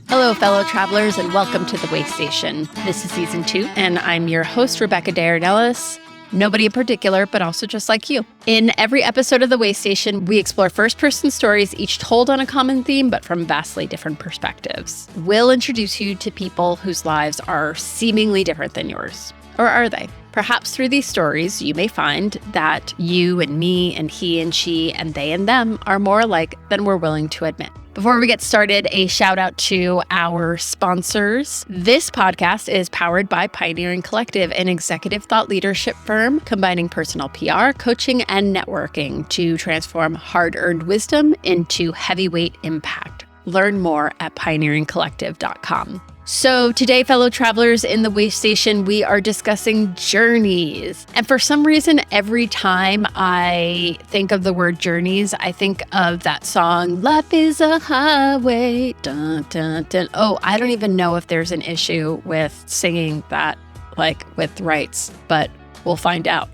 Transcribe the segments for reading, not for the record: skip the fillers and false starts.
Hello, fellow travelers, and welcome to the Waystation. This is season 2, and I'm your host, Rebecca Daredallis. Nobody in particular, but also just like you. In every episode of the Waystation, we explore first-person stories, each told on a common theme, but from vastly different perspectives. We'll introduce you to people whose lives are seemingly different than yours. Or are they? Perhaps through these stories, you may find that you and me and he and she and they and them are more alike than we're willing to admit. Before we get started, a shout out to our sponsors. This podcast is powered by Pioneering Collective, an executive thought leadership firm combining personal PR, coaching, and networking to transform hard-earned wisdom into heavyweight impact. Learn more at pioneeringcollective.com. So today, fellow travelers, in the Waystation, we are discussing journeys. And for some reason, every time I think of the word journeys, I think of that song, Life is a Highway, dun, dun, dun. Oh, I don't even know if there's an issue with singing that, with rights, but we'll find out.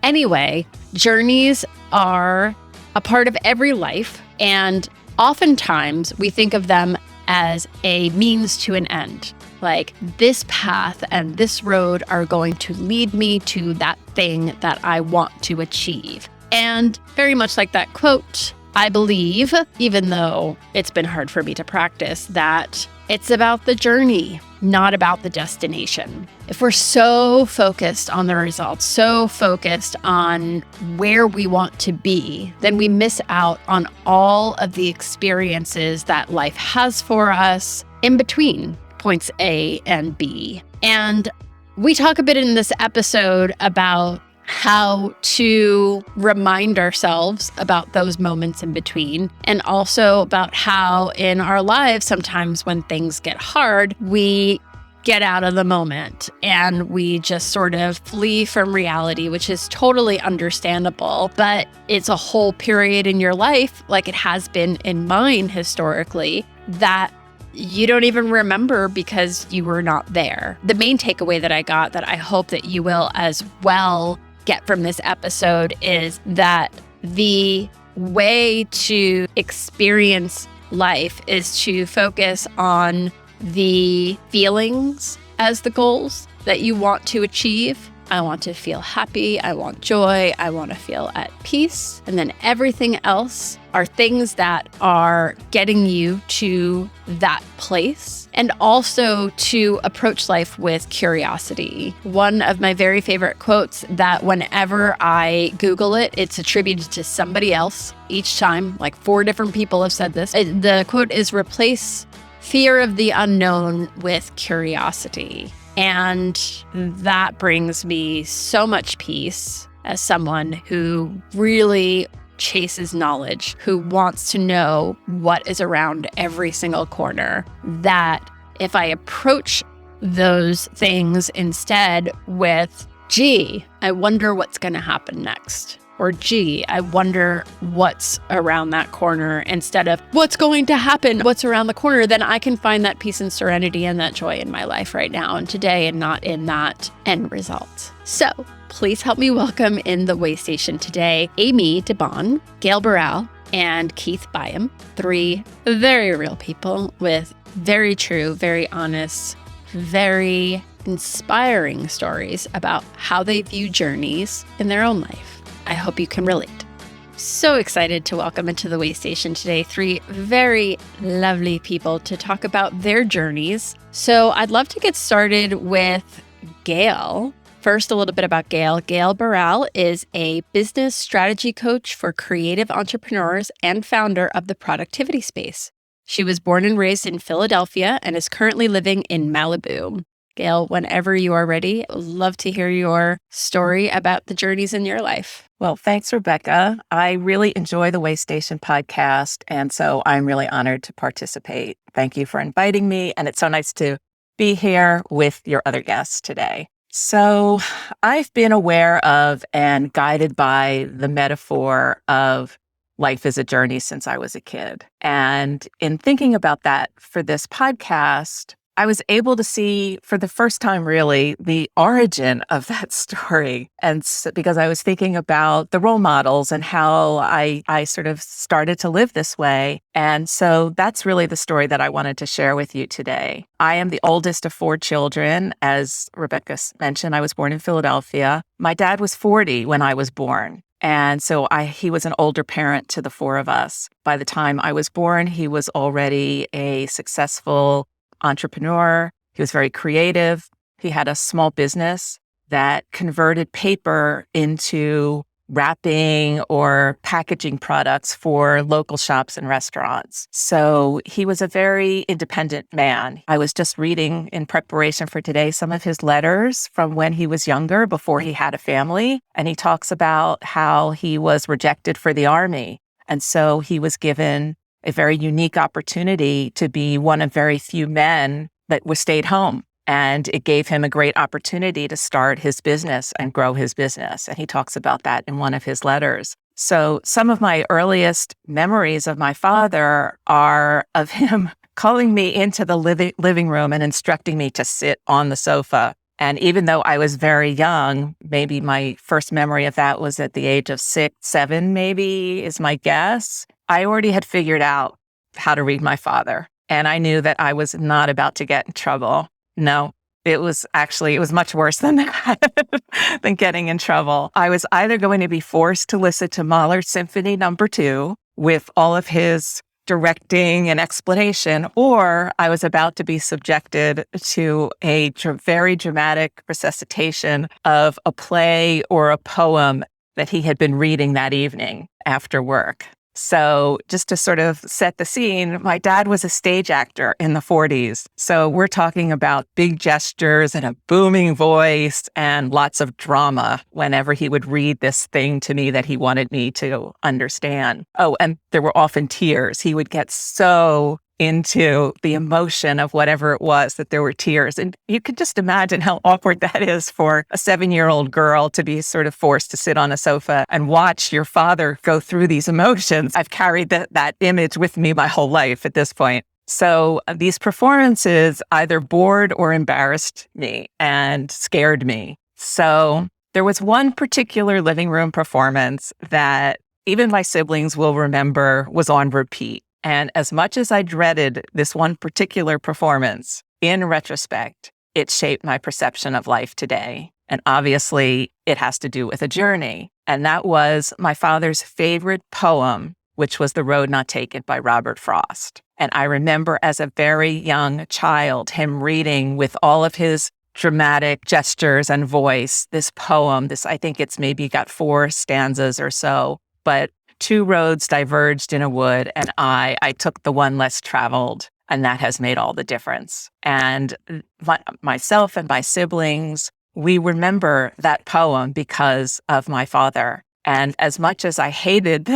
Anyway, journeys are a part of every life, and oftentimes we think of them as a means to an end. Like, this path and this road are going to lead me to that thing that I want to achieve. And very much like that quote, I believe, even though it's been hard for me to practice, that it's about the journey, not about the destination. If we're so focused on the results, so focused on where we want to be, then we miss out on all of the experiences that life has for us in between points A and B. And we talk a bit in this episode about how to remind ourselves about those moments in between, and also about how in our lives, sometimes when things get hard, we get out of the moment and we just sort of flee from reality, which is totally understandable. But it's a whole period in your life, like it has been in mine historically, that you don't even remember because you were not there. The main takeaway that I got, that I hope that you will as well get from this episode, is that the way to experience life is to focus on the feelings as the goals that you want to achieve. I want to feel happy. I want joy. I want to feel at peace. And then everything else are things that are getting you to that place, and also to approach life with curiosity. One of my very favorite quotes that whenever I Google it, it's attributed to somebody else each time, like 4 different people have said this. The quote is, replace fear of the unknown with curiosity. And that brings me so much peace as someone who really chases knowledge, who wants to know what is around every single corner, that if I approach those things instead with, gee, I wonder what's going to happen next, or gee, I wonder what's around that corner, instead of what's going to happen, what's around the corner, then I can find that peace and serenity and that joy in my life right now and today, and not in that end result. So please help me welcome in the Waystation today, Amy DeBon, Gail Burrell, and Keith Byam, 3 very real people with very true, very honest, very inspiring stories about how they view journeys in their own life. I hope you can relate. So excited to welcome into the Waystation today 3 very lovely people to talk about their journeys. So I'd love to get started with Gail. First, a little bit about Gail. Gail Burrell is a business strategy coach for creative entrepreneurs and founder of the productivity space. She was born and raised in Philadelphia and is currently living in Malibu. Gail, whenever you are ready, I'd love to hear your story about the journeys in your life. Well, thanks, Rebecca. I really enjoy the Waystation podcast, and so I'm really honored to participate. Thank you for inviting me, and it's so nice to be here with your other guests today. So I've been aware of and guided by the metaphor of life is a journey since I was a kid. And in thinking about that for this podcast, I was able to see for the first time, really, the origin of that story. And because I was thinking about the role models and how I sort of started to live this way. And so that's really the story that I wanted to share with you today. I am the oldest of 4 children. As Rebecca mentioned, I was born in Philadelphia. My dad was 40 when I was born. And so he was an older parent to the 4 of us. By the time I was born, he was already a successful entrepreneur. He was very creative. He had a small business that converted paper into wrapping or packaging products for local shops and restaurants. So he was a very independent man. I was just reading in preparation for today some of his letters from when he was younger, before he had a family. And he talks about how he was rejected for the army. And so he was given a very unique opportunity to be one of very few men that stayed home. And it gave him a great opportunity to start his business and grow his business. And he talks about that in one of his letters. So some of my earliest memories of my father are of him calling me into the living room and instructing me to sit on the sofa. And even though I was very young, maybe my first memory of that was at the age of 6, 7, maybe is my guess. I already had figured out how to read my father. And I knew that I was not about to get in trouble. No, it was much worse than that, than getting in trouble. I was either going to be forced to listen to Mahler's Symphony No. 2 with all of his directing and explanation, or I was about to be subjected to a very dramatic recitation of a play or a poem that he had been reading that evening after work. So just to sort of set the scene, my dad was a stage actor in the 40s. So we're talking about big gestures and a booming voice and lots of drama whenever he would read this thing to me that he wanted me to understand. Oh, and there were often tears. He would get so into the emotion of whatever it was that there were tears. And you could just imagine how awkward that is for a 7-year-old girl to be sort of forced to sit on a sofa and watch your father go through these emotions. I've carried that image with me my whole life at this point. So these performances either bored or embarrassed me and scared me. So there was one particular living room performance that even my siblings will remember was on repeat. And as much as I dreaded this one particular performance, in retrospect, it shaped my perception of life today. And obviously, it has to do with a journey. And that was my father's favorite poem, which was The Road Not Taken by Robert Frost. And I remember as a very young child, him reading with all of his dramatic gestures and voice, this poem. I think it's maybe got 4 stanzas or so, but 2 roads diverged in a wood, and I took the one less traveled, and that has made all the difference. And myself and my siblings, we remember that poem because of my father. And as much as I hated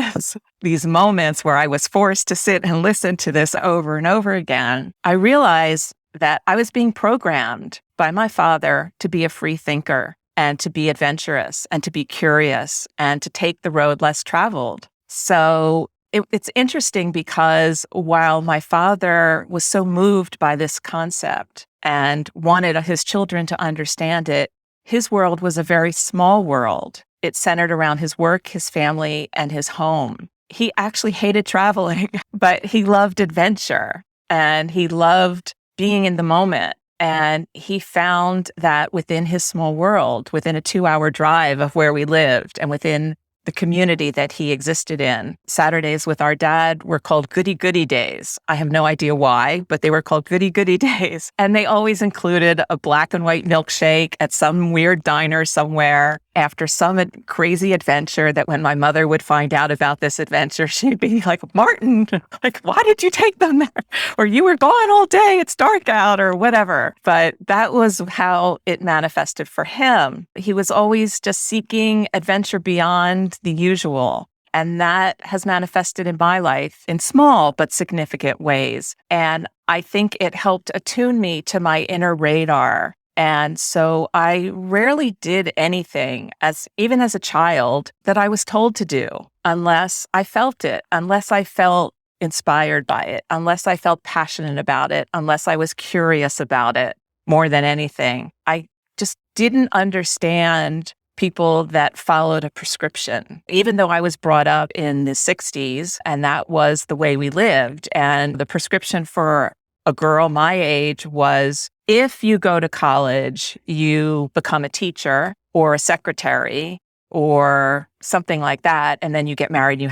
these moments where I was forced to sit and listen to this over and over again, I realized that I was being programmed by my father to be a free thinker and to be adventurous and to be curious and to take the road less traveled. So it's interesting because while my father was so moved by this concept and wanted his children to understand it, his world was a very small world. It centered around his work, his family, and his home. He actually hated traveling, but he loved adventure and he loved being in the moment. And he found that within his small world, within a 2-hour drive of where we lived and within the community that he existed in, Saturdays with our dad were called goody goody days. I have no idea why, but they were called goody goody days. And they always included a black and white milkshake at some weird diner somewhere after some crazy adventure that when my mother would find out about this adventure, she'd be like, Martin, like, why did you take them there? Or you were gone all day, it's dark out or whatever. But that was how it manifested for him. He was always just seeking adventure beyond the usual. And that has manifested in my life in small but significant ways. And I think it helped attune me to my inner radar. And so I rarely did anything, even as a child, that I was told to do, unless I felt it, unless I felt inspired by it, unless I felt passionate about it, unless I was curious about it more than anything. I just didn't understand people that followed a prescription, even though I was brought up in the 60s and that was the way we lived. And the prescription for a girl my age was, if you go to college, you become a teacher or a secretary or something like that. And then you get married, you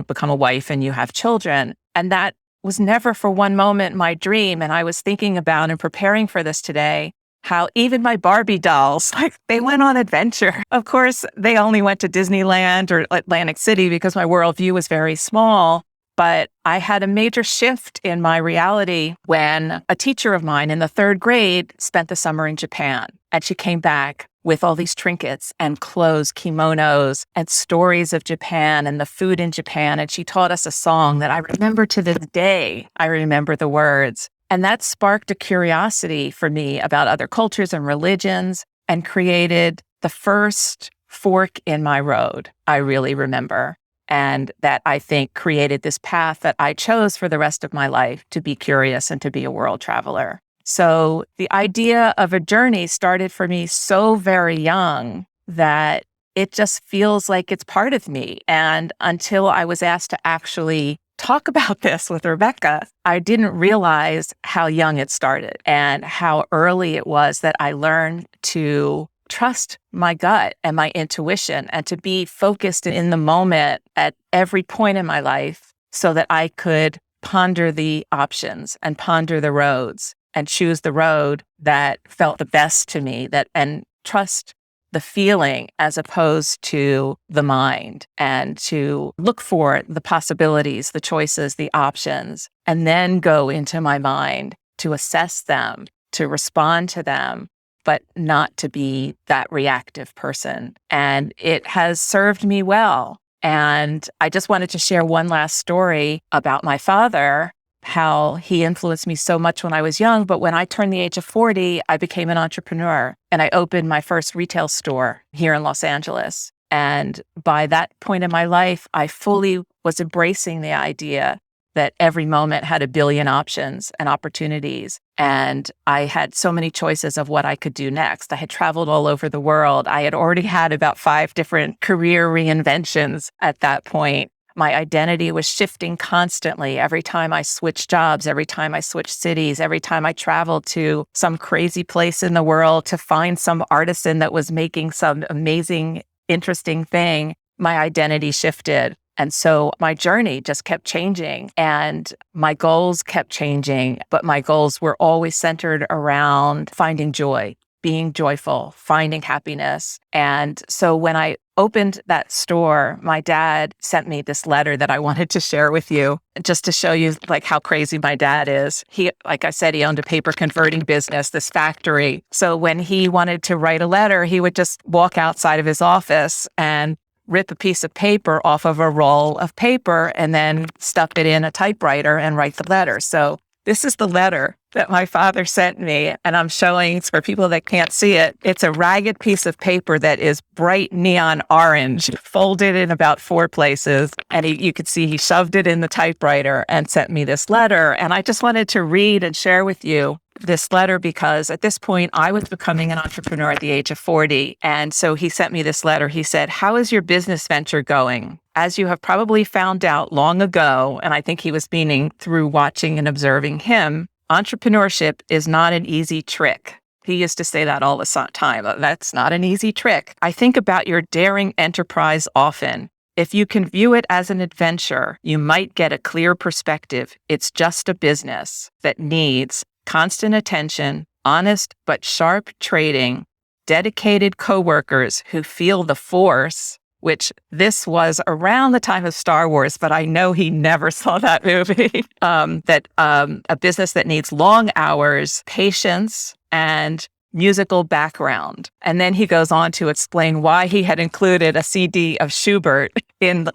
become a wife and you have children. And that was never for one moment my dream. And I was thinking about and preparing for this today, how even my Barbie dolls, they went on adventure. Of course, they only went to Disneyland or Atlantic City because my worldview was very small. But I had a major shift in my reality when a teacher of mine in the 3rd grade spent the summer in Japan. And she came back with all these trinkets and clothes, kimonos, and stories of Japan and the food in Japan. And she taught us a song that I remember to this day. I remember the words. And that sparked a curiosity for me about other cultures and religions and created the first fork in my road, I really remember. And that I think created this path that I chose for the rest of my life to be curious and to be a world traveler. So the idea of a journey started for me so very young that it just feels like it's part of me. And until I was asked to actually talk about this with Rebecca, I didn't realize how young it started and how early it was that I learned to trust my gut and my intuition and to be focused in the moment at every point in my life so that I could ponder the options and ponder the roads and choose the road that felt the best to me and trust the feeling as opposed to the mind, and to look for the possibilities, the choices, the options, and then go into my mind to assess them, to respond to them, but not to be that reactive person. And it has served me well. And I just wanted to share one last story about my father, how he influenced me so much when I was young. But when I turned the age of 40, I became an entrepreneur and I opened my first retail store here in Los Angeles. And by that point in my life, I fully was embracing the idea that every moment had a billion options and opportunities. And I had so many choices of what I could do next. I had traveled all over the world. I had already had about 5 different career reinventions at that point. My identity was shifting constantly every time I switched jobs, every time I switched cities, every time I traveled to some crazy place in the world to find some artisan that was making some amazing, interesting thing. My identity shifted. And so my journey just kept changing and my goals kept changing, but my goals were always centered around finding joy, being joyful, finding happiness. And so when I opened that store, my dad sent me this letter that I wanted to share with you, just to show you how crazy my dad is. He, like I said, he owned a paper converting business, this factory. So when he wanted to write a letter, he would just walk outside of his office and rip a piece of paper off of a roll of paper and then stuff it in a typewriter and write the letter. So this is the letter that my father sent me, and I'm showing it's for people that can't see it. It's a ragged piece of paper that is bright neon orange, folded in about 4 places. And you could see he shoved it in the typewriter and sent me this letter. And I just wanted to read and share with you this letter because at this point I was becoming an entrepreneur at the age of 40. And so he sent me this letter. He said, "How is your business venture going? As you have probably found out long ago," and I think he was meaning through watching and observing him, "entrepreneurship is not an easy trick." He used to say that all the time. That's not an easy trick. "I think about your daring enterprise often. If you can view it as an adventure, you might get a clear perspective. It's just a business that needs constant attention, honest but sharp trading, dedicated coworkers who feel the force," which this was around the time of Star Wars, but I know he never saw that movie, a business that needs long hours, patience, and musical background. And then he goes on to explain why he had included a CD of Schubert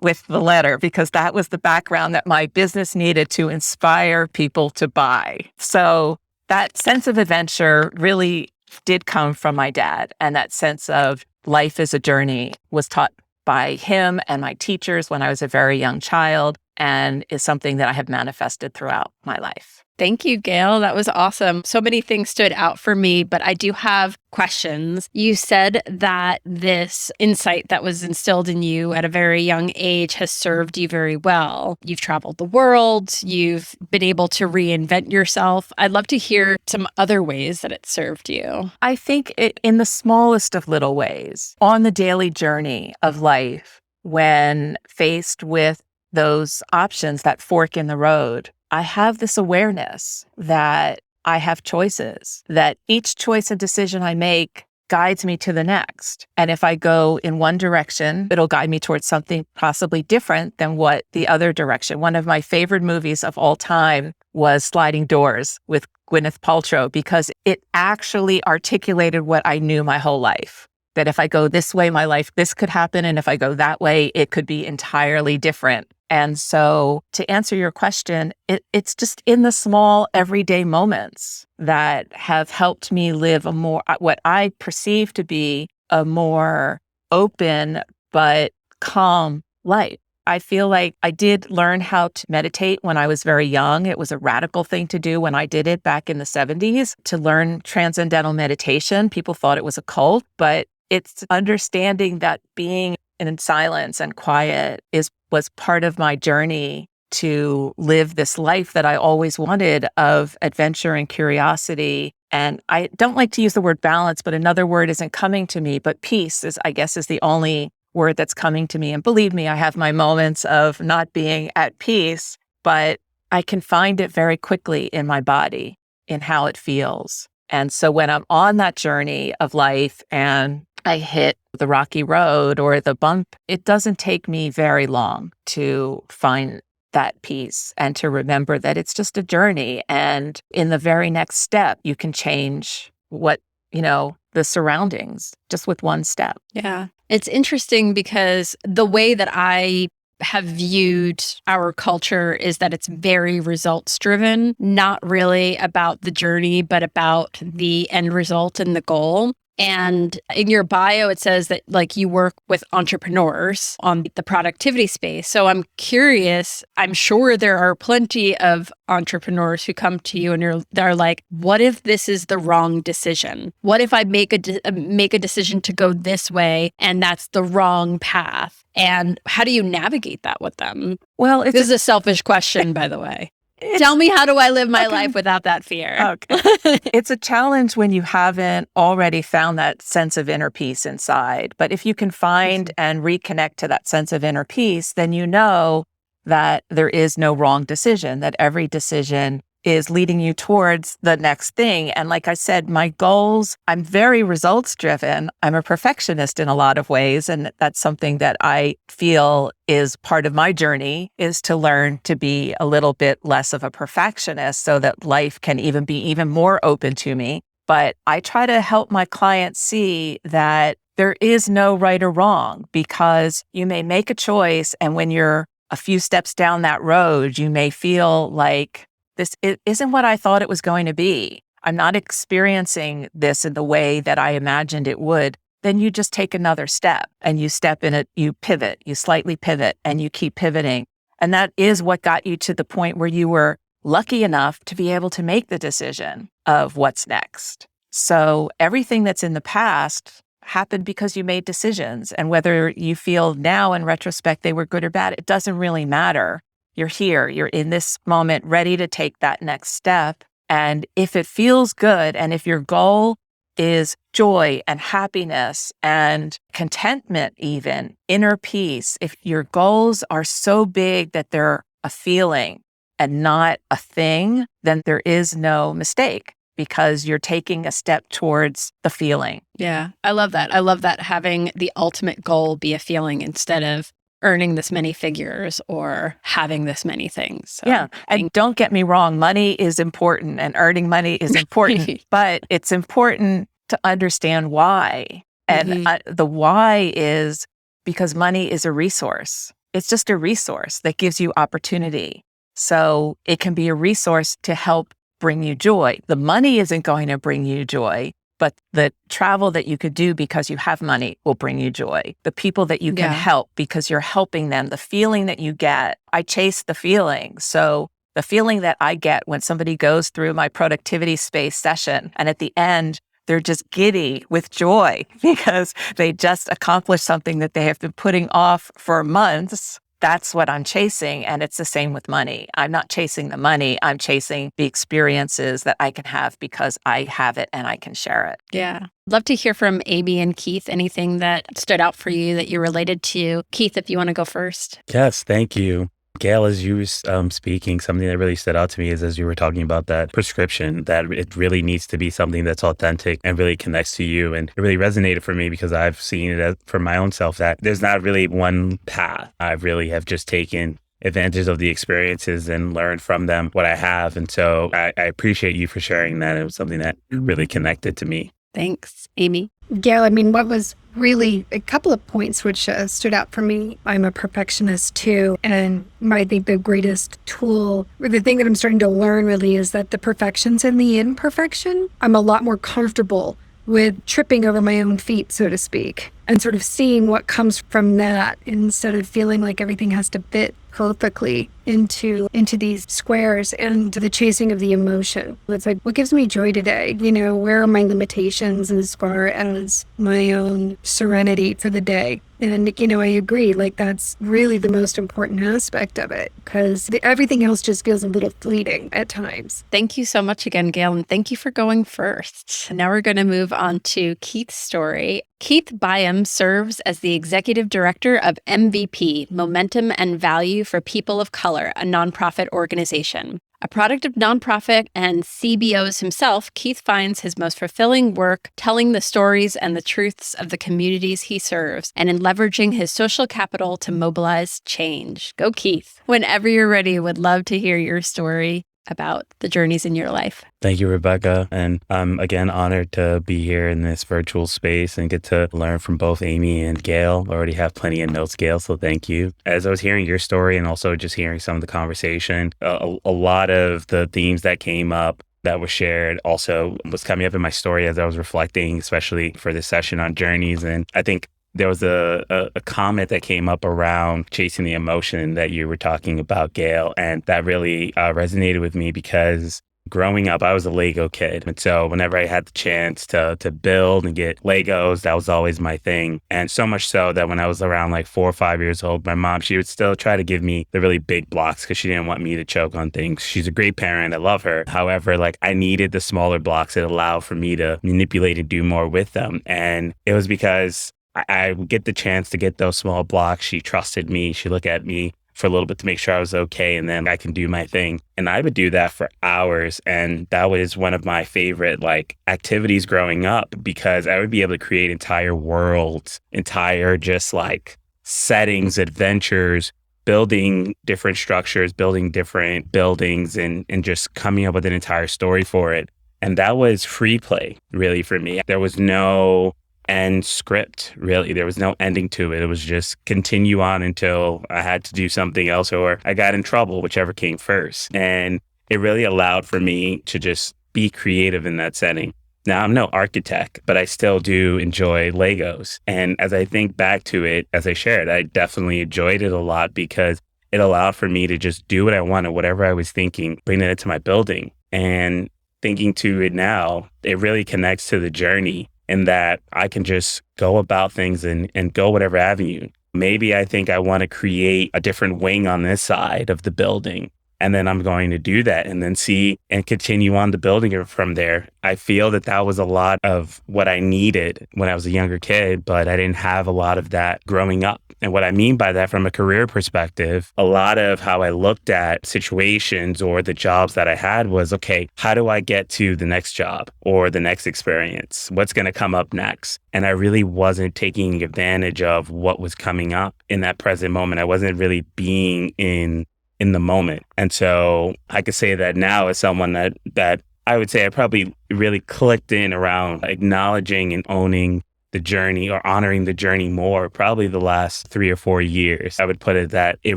with the letter, because that was the background that my business needed to inspire people to buy. So that sense of adventure really did come from my dad. And that sense of life as a journey was taught by him and my teachers when I was a very young child, and is something that I have manifested throughout my life. Thank you, Gail. That was awesome. So many things stood out for me, but I do have questions. You said that this insight that was instilled in you at a very young age has served you very well. You've traveled the world. You've been able to reinvent yourself. I'd love to hear some other ways that it served you. I think in the smallest of little ways, on the daily journey of life, when faced with those options, that fork in the road, I have this awareness that I have choices, that each choice and decision I make guides me to the next. And if I go in one direction, it'll guide me towards something possibly different than what the other direction. One of my favorite movies of all time was Sliding Doors with Gwyneth Paltrow, because it actually articulated what I knew my whole life. That if I go this way, my life, this could happen. And if I go that way, it could be entirely different. And so to answer your question, it's just in the small everyday moments that have helped me live a more, what I perceive to be a more open but calm life. I feel like I did learn how to meditate when I was very young. It was a radical thing to do when I did it back in the 70s, to learn transcendental meditation. People thought it was a cult, but it's understanding that being in silence and quiet was part of my journey to live this life that I always wanted, of adventure and curiosity. And I don't like to use the word balance, but another word isn't coming to me, but peace is the only word that's coming to me. And believe me, I have my moments of not being at peace, but I can find it very quickly in my body, in how it feels. And so when I'm on that journey of life and I hit the rocky road or the bump, it doesn't take me very long to find that peace and to remember that it's just a journey. And in the very next step, you can change the surroundings just with one step. Yeah. It's interesting because the way that I have viewed our culture is that it's very results driven, not really about the journey, but about the end result and the goal. And in your bio, it says that you work with entrepreneurs on the productivity space. So I'm curious, I'm sure there are plenty of entrepreneurs who come to you and they're like, what if this is the wrong decision? What if I make a decision to go this way and that's the wrong path? And how do you navigate that with them? Well, this is a selfish question, by the way. Tell me, how do I live my life without that fear? Okay. It's a challenge when you haven't already found that sense of inner peace inside. But if you can find and reconnect to that sense of inner peace, then you know that there is no wrong decision, that every decision is leading you towards the next thing. And like I said, my goals, I'm very results driven. I'm a perfectionist in a lot of ways. And that's something that I feel is part of my journey, is to learn to be a little bit less of a perfectionist so that life can even be even more open to me. But I try to help my clients see that there is no right or wrong, because you may make a choice, and when you're a few steps down that road, you may feel like, this isn't what I thought it was going to be. I'm not experiencing this in the way that I imagined it would. Then you just take another step and you step in it, you pivot, you slightly pivot, and you keep pivoting. And that is what got you to the point where you were lucky enough to be able to make the decision of what's next. So everything that's in the past happened because you made decisions. And whether you feel now in retrospect they were good or bad, it doesn't really matter. You're here, you're in this moment, ready to take that next step. And if it feels good, and if your goal is joy and happiness and contentment, even inner peace, if your goals are so big that they're a feeling and not a thing, then there is no mistake, because you're taking a step towards the feeling. Yeah, I love that. I love that, having the ultimate goal be a feeling instead of earning this many figures or having this many things. So, yeah. And don't get me wrong, money is important and earning money is important, but it's important to understand why. And the why is because money is a resource. It's just a resource that gives you opportunity. So it can be a resource to help bring you joy. The money isn't going to bring you joy, But the travel that you could do because you have money will bring you joy. The people that you can Yeah. help because you're helping them, the feeling that you get, I chase the feeling. So the feeling that I get when somebody goes through my productivity space session and at the end, they're just giddy with joy because they just accomplished something that they have been putting off for months. That's what I'm chasing. And it's the same with money. I'm not chasing the money. I'm chasing the experiences that I can have because I have it and I can share it. Yeah. Love to hear from Amy and Keith. Anything that stood out for you that you related to? Keith, if you want to go first. Yes, thank you. Gail, as you were speaking, something that really stood out to me is as you were talking about that prescription, that it really needs to be something that's authentic and really connects to you. And it really resonated for me because I've seen it for my own self that there's not really one path. I really have just taken advantage of the experiences and learned from them what I have. And so I appreciate you for sharing that. It was something that really connected to me. Thanks. Amy? Gail, I mean, what was really a couple of points which stood out for me. I'm a perfectionist too. And I think the greatest tool, or the thing that I'm starting to learn really, is that the perfections and the imperfection, I'm a lot more comfortable with tripping over my own feet, so to speak, and sort of seeing what comes from that instead of feeling like everything has to fit perfectly into these squares and the chasing of the emotion. It's like, what gives me joy today? You know, where are my limitations as far as my own serenity for the day? And, you know, I agree, like that's really the most important aspect of it because everything else just feels a little fleeting at times. Thank you so much again, Gail, and thank you for going first. Now we're going to move on to Keith's story. Keith Byam serves as the executive director of MVP, Momentum and Value for People of Color, a nonprofit organization. A product of nonprofit and CBOs himself, Keith finds his most fulfilling work telling the stories and the truths of the communities he serves and in leveraging his social capital to mobilize change. Go, Keith. Whenever you're ready, would love to hear your story about the journeys in your life. Thank you, Rebecca. And I'm again honored to be here in this virtual space and get to learn from both Amy and Gail. I already have plenty of notes, Gail, so thank you. As I was hearing your story and also just hearing some of the conversation, a lot of the themes that came up that was shared also was coming up in my story as I was reflecting, especially for this session on journeys. And I think there was a comment that came up around chasing the emotion that you were talking about, Gail, and that really resonated with me because growing up, I was a Lego kid. And so whenever I had the chance to build and get Legos, that was always my thing. And so much so that when I was around like 4 or 5 years old, my mom, she would still try to give me the really big blocks because she didn't want me to choke on things. She's a great parent. I love her. However, like I needed the smaller blocks that allow for me to manipulate and do more with them. And it was because I would get the chance to get those small blocks. She trusted me. She looked at me for a little bit to make sure I was okay. And then I can do my thing. And I would do that for hours. And that was one of my favorite like activities growing up because I would be able to create entire worlds, entire just like settings, adventures, building different structures, building different buildings and just coming up with an entire story for it. And that was free play really for me. There was no end script, really. There was no ending to it. It was just continue on until I had to do something else or I got in trouble, whichever came first. And it really allowed for me to just be creative in that setting. Now, I'm no architect, but I still do enjoy Legos. And as I think back to it, as I shared, I definitely enjoyed it a lot because it allowed for me to just do what I wanted, whatever I was thinking, bring it into my building. And thinking to it now, it really connects to the journey in that I can just go about things and go whatever avenue. Maybe I think I want to create a different wing on this side of the building. And then I'm going to do that and then see and continue on the building it from there. I feel that that was a lot of what I needed when I was a younger kid, but I didn't have a lot of that growing up. And what I mean by that from a career perspective, a lot of how I looked at situations or the jobs that I had was, okay, how do I get to the next job or the next experience? What's going to come up next? And I really wasn't taking advantage of what was coming up in that present moment. I wasn't really being in the moment. And so I could say that now as someone that I would say I probably really clicked in around acknowledging and owning the journey or honoring the journey more, probably the last 3 or 4 years. I would put it that it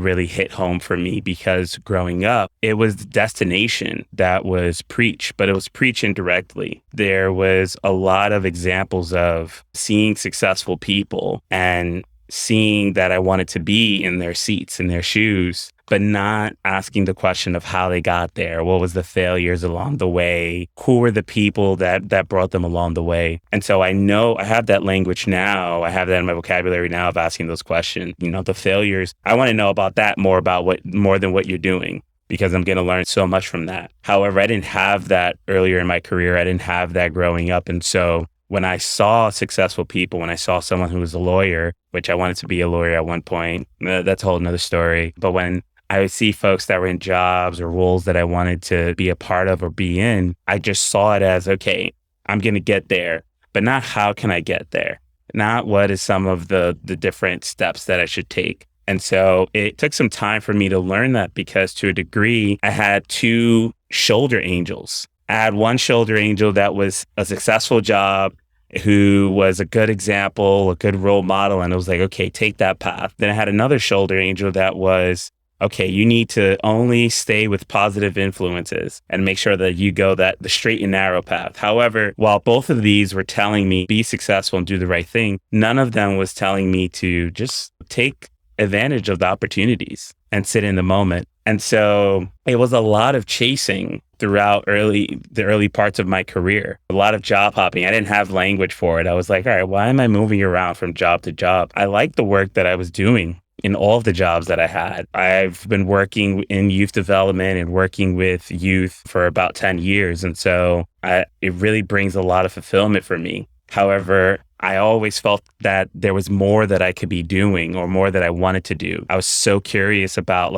really hit home for me because growing up, it was the destination that was preached, but it was preached indirectly. There was a lot of examples of seeing successful people and seeing that I wanted to be in their seats, in their shoes, but not asking the question of how they got there. What was the failures along the way? Who were the people that brought them along the way? And so I know I have that language now. I have that in my vocabulary now of asking those questions. The failures, I want to know about that more than what you're doing, because I'm going to learn so much from that. However, I didn't have that earlier in my career. I didn't have that growing up. And so when I saw successful people, when I saw someone who was a lawyer, which I wanted to be a lawyer at one point, that's a whole nother story. But when I would see folks that were in jobs or roles that I wanted to be a part of or be in, I just saw it as, okay, I'm going to get there, but not how can I get there? Not what is some of the different steps that I should take. And so it took some time for me to learn that, because to a degree, I had 2 shoulder angels. I had one shoulder angel that was a successful job, who was a good example, a good role model. And it was like, okay, take that path. Then I had another shoulder angel that was, okay, you need to only stay with positive influences and make sure that you go the straight and narrow path. However, while both of these were telling me be successful and do the right thing, none of them was telling me to just take advantage of the opportunities and sit in the moment. And so it was a lot of chasing throughout the early parts of my career, a lot of job hopping. I didn't have language for it. I was like, all right, why am I moving around from job to job? I liked the work that I was doing in all of the jobs that I had. I've been working in youth development and working with youth for about 10 years. And so it really brings a lot of fulfillment for me. However, I always felt that there was more that I could be doing or more that I wanted to do. I was so curious about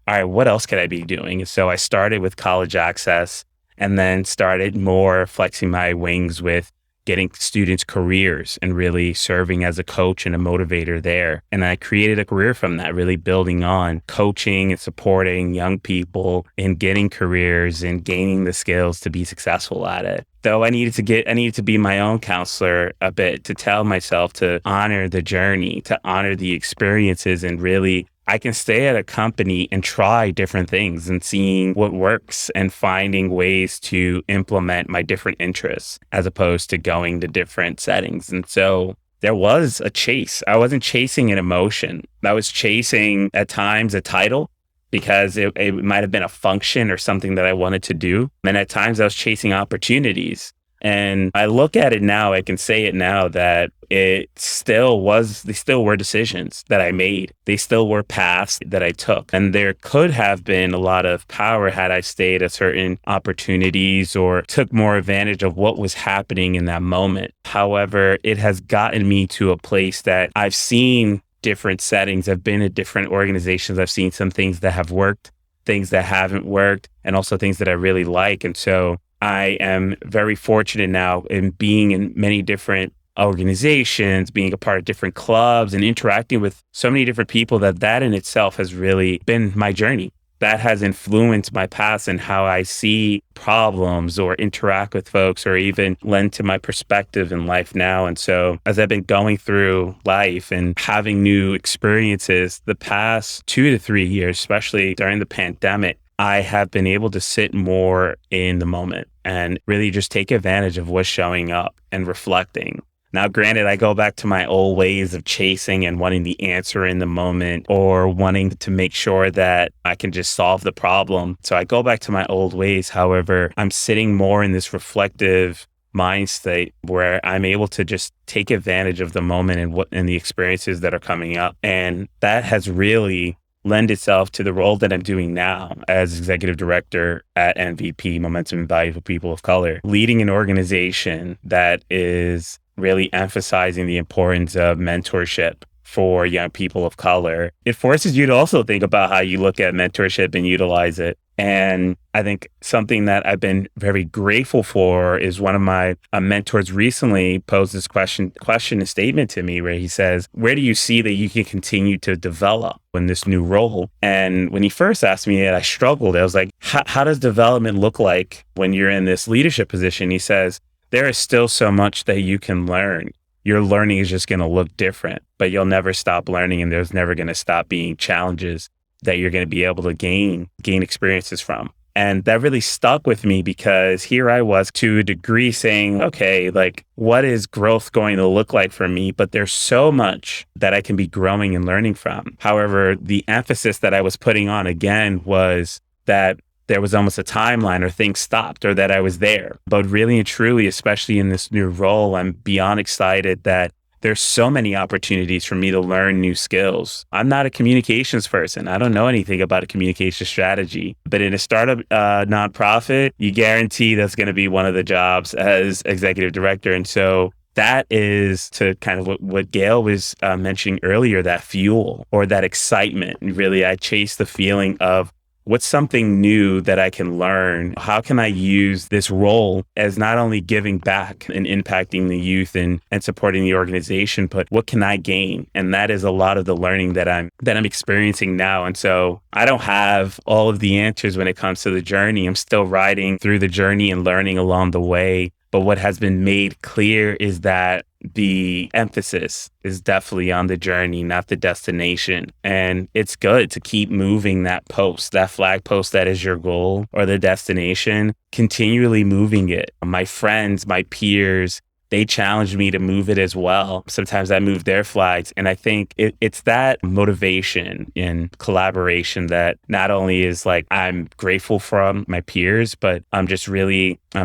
all right, what else could I be doing? So I started with college access and then started more flexing my wings with getting students careers and really serving as a coach and a motivator there. And I created a career from that, really building on coaching and supporting young people in getting careers and gaining the skills to be successful at it. Though I needed to be my own counselor a bit, to tell myself to honor the journey, to honor the experiences, and really I can stay at a company and try different things and seeing what works and finding ways to implement my different interests as opposed to going to different settings. And so there was a chase. I wasn't chasing an emotion. I was chasing at times a title because it might have been a function or something that I wanted to do. And at times I was chasing opportunities. And I look at it now, I can say it now that they still were decisions that I made. They still were paths that I took. And there could have been a lot of power had I stayed at certain opportunities or took more advantage of what was happening in that moment. However, it has gotten me to a place that I've seen different settings. I've been at different organizations. I've seen some things that have worked, things that haven't worked, and also things that I really like. And so I am very fortunate now in being in many different organizations, being a part of different clubs and interacting with so many different people that in itself has really been my journey. That has influenced my past and how I see problems or interact with folks or even lend to my perspective in life now. And so as I've been going through life and having new experiences the past 2 to 3 years, especially during the pandemic, I have been able to sit more in the moment and really just take advantage of what's showing up and reflecting. Now, granted, I go back to my old ways of chasing and wanting the answer in the moment or wanting to make sure that I can just solve the problem. So I go back to my old ways. However, I'm sitting more in this reflective mind state where I'm able to just take advantage of the moment and the experiences that are coming up. And that has really lend itself to the role that I'm doing now as executive director at MVP, Momentum and Value for People of Color, leading an organization that is really emphasizing the importance of mentorship for young people of color. It forces you to also think about how you look at mentorship and utilize it. And I think something that I've been very grateful for is one of my mentors recently posed this question and statement to me where he says, where do you see that you can continue to develop in this new role? And when he first asked me it, I struggled. I was like, how does development look like when you're in this leadership position? He says, there is still so much that you can learn. your learning is just going to look different, but you'll never stop learning, and there's never going to stop being challenges that you're going to be able to gain experiences from. And that really stuck with me, because here I was to a degree saying, okay, like, what is growth going to look like for me? But there's so much that I can be growing and learning from. However, the emphasis that I was putting on again was that there was almost a timeline, or things stopped, or that I was there. But really and truly, especially in this new role, I'm beyond excited that there's so many opportunities for me to learn new skills. I'm not a communications person. I don't know anything about a communication strategy. But in a startup nonprofit, you guarantee that's going to be one of the jobs as executive director. And so that is to kind of what Gail was mentioning earlier, that fuel or that excitement. And really, I chase the feeling of, what's something new that I can learn? How can I use this role as not only giving back and impacting the youth and supporting the organization, but what can I gain? And that is a lot of the learning that I'm experiencing now. And so I don't have all of the answers when it comes to the journey. I'm still riding through the journey and learning along the way. But what has been made clear is that the emphasis is definitely on the journey, not the destination. And it's good to keep moving that post, that flag post that is your goal or the destination, continually moving it. My friends, my peers, they challenged me to move it as well. Sometimes I move their flags. And I think it's that motivation and collaboration that not only is like, I'm grateful from my peers, but I'm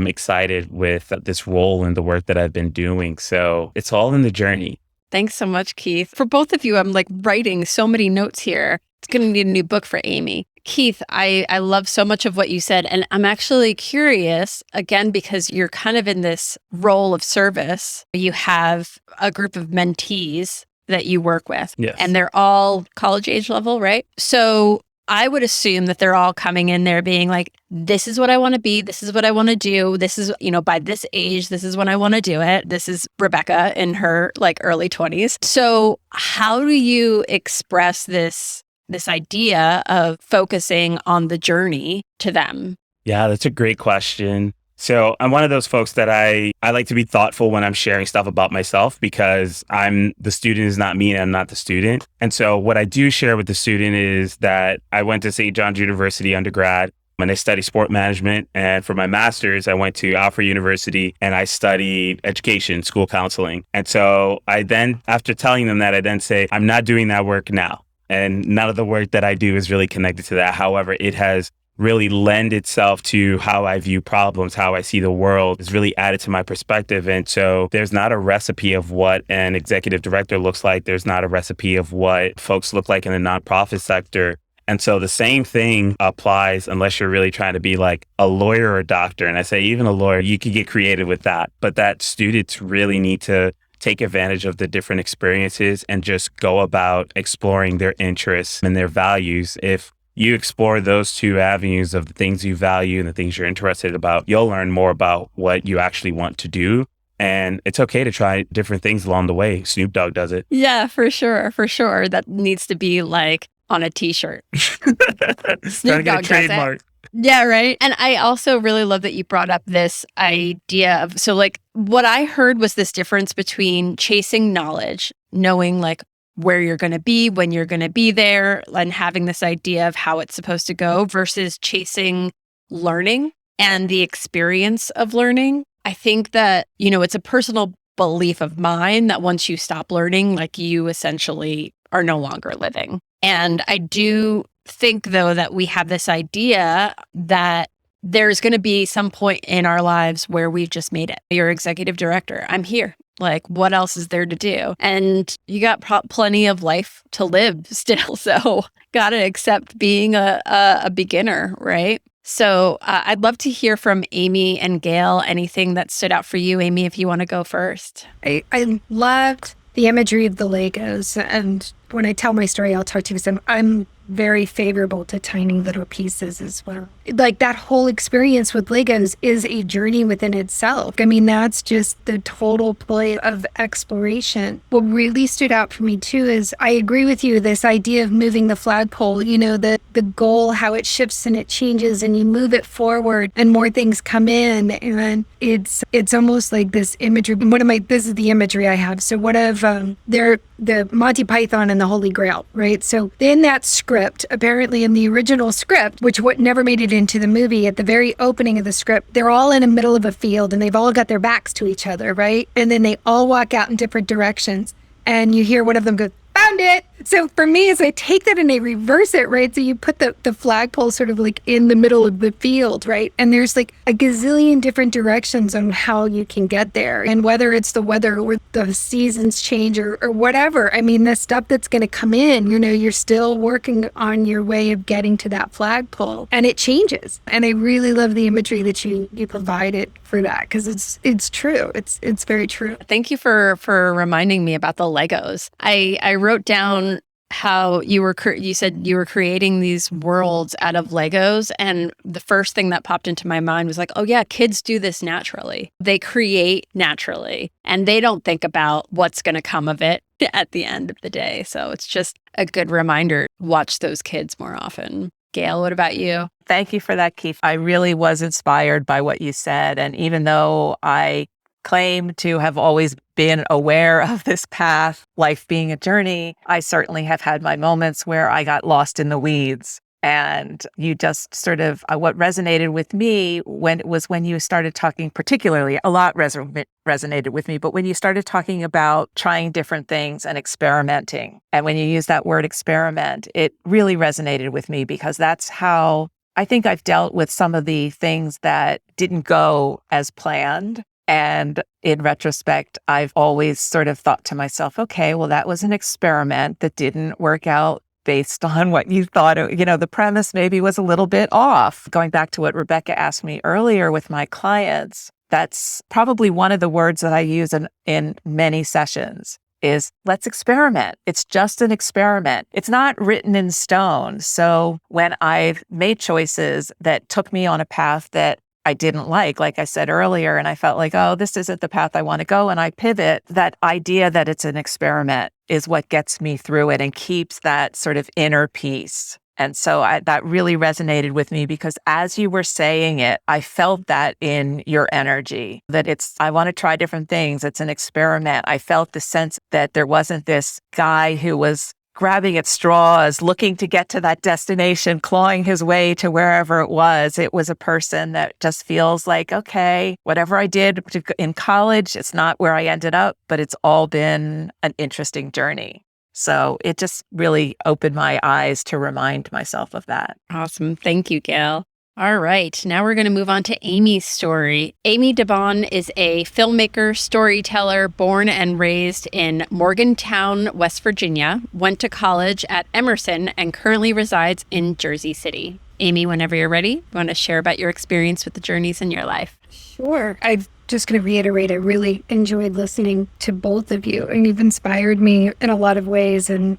excited with this role and the work that I've been doing. So it's all in the journey. Thanks so much, Keith. For both of you, I'm like writing so many notes here. It's going to need a new book for Amy. Keith, I love so much of what you said. And I'm actually curious, again, because you're kind of in this role of service. You have a group of mentees that you work with. Yes. And they're all college age level, right? So I would assume that they're all coming in there being like, this is what I want to be. This is what I want to do. This is, by this age, this is when I want to do it. This is Rebecca in her like early 20s. So how do you express this idea of focusing on the journey to them? Yeah, that's a great question. So I'm one of those folks that I like to be thoughtful when I'm sharing stuff about myself, because the student is not me and I'm not the student. And so what I do share with the student is that I went to St. John's University undergrad and I studied sport management. And for my master's, I went to Alfred University and I studied education, school counseling. And so I then, after telling them that, I then say, I'm not doing that work now. And none of the work that I do is really connected to that. However, it has really lend itself to how I view problems, how I see the world. It's really added to my perspective. And so there's not a recipe of what an executive director looks like. There's not a recipe of what folks look like in the nonprofit sector. And so the same thing applies unless you're really trying to be like a lawyer or a doctor. And I say even a lawyer, you could get creative with that. But that students really need to take advantage of the different experiences and just go about exploring their interests and their values. If you explore those two avenues of the things you value and the things you're interested about, you'll learn more about what you actually want to do. And it's okay to try different things along the way. Snoop Dogg does it. Yeah, for sure. For sure. That needs to be like on a t-shirt. Snoop Dogg does it. Yeah, right. And I also really love that you brought up this idea of, so like what I heard was this difference between chasing knowledge, knowing like where you're going to be, when you're going to be there, and having this idea of how it's supposed to go, versus chasing learning and the experience of learning. I think that, it's a personal belief of mine that once you stop learning, like you essentially are no longer living. And I do think, though, that we have this idea that there's going to be some point in our lives where we've just made it. You're executive director. I'm here. Like, what else is there to do? And you got plenty of life to live still. So got to accept being a beginner, right? So I'd love to hear from Amy and Gail. Anything that stood out for you, Amy, if you want to go first. I loved the imagery of the Legos. And when I tell my story, I'll talk to you. I'm very favorable to tiny little pieces as well. Like that whole experience with Legos is a journey within itself. I mean, that's just the total play of exploration. What really stood out for me too is I agree with you, this idea of moving the flagpole, the goal, how it shifts and it changes and you move it forward and more things come in. And it's almost like this imagery. This is the imagery I have. So what of the Monty Python and the Holy Grail, right? So in that script, apparently in the original script, which never made it into the movie, at the very opening of the script, they're all in the middle of a field and they've all got their backs to each other, right? And then they all walk out in different directions and you hear one of them go, "Found it." So for me, as I take that and I reverse it, right? So you put the flagpole sort of like in the middle of the field, right? And there's like a gazillion different directions on how you can get there. And whether it's the weather or the seasons change or whatever, I mean, the stuff that's going to come in, you're still working on your way of getting to that flagpole and it changes. And I really love the imagery that you provided for that because it's true. It's very true. Thank you for reminding me about the Legos. I wrote down how you said you were creating these worlds out of Legos. And the first thing that popped into my mind was like, oh yeah, kids do this naturally. They create naturally and they don't think about what's going to come of it at the end of the day. So it's just a good reminder, watch those kids more often. Gail, what about you? Thank you for that, Keith. I really was inspired by what you said. And even though I claim to have always been aware of this path, life being a journey, I certainly have had my moments where I got lost in the weeds. And you just sort of, what resonated with me when you started talking, particularly, a lot resonated with me, but when you started talking about trying different things and experimenting, and when you use that word experiment, it really resonated with me because that's how I think I've dealt with some of the things that didn't go as planned. And in retrospect, I've always sort of thought to myself, okay, well, that was an experiment that didn't work out based on what you thought, the premise maybe was a little bit off. Going back to what Rebecca asked me earlier with my clients, that's probably one of the words that I use in many sessions is let's experiment. It's just an experiment. It's not written in stone. So when I've made choices that took me on a path that I didn't like I said earlier, and I felt like, oh, this isn't the path I want to go, and I pivot, that idea that it's an experiment is what gets me through it and keeps that sort of inner peace. And so that really resonated with me because as you were saying it, I felt that in your energy, that I want to try different things. It's an experiment. I felt the sense that there wasn't this guy who was grabbing at straws, looking to get to that destination, clawing his way to wherever it was. It was a person that just feels like, okay, whatever I did in college, it's not where I ended up, but it's all been an interesting journey. So it just really opened my eyes to remind myself of that. Awesome. Thank you, Gail. All right, now we're going to move on to Amy's story. Amy DeBon is a filmmaker, storyteller, born and raised in Morgantown, West Virginia, went to college at Emerson, and currently resides in Jersey City. Amy, whenever you're ready, you want to share about your experience with the journeys in your life? Sure. I'm just going to reiterate, I really enjoyed listening to both of you, and you've inspired me in a lot of ways, and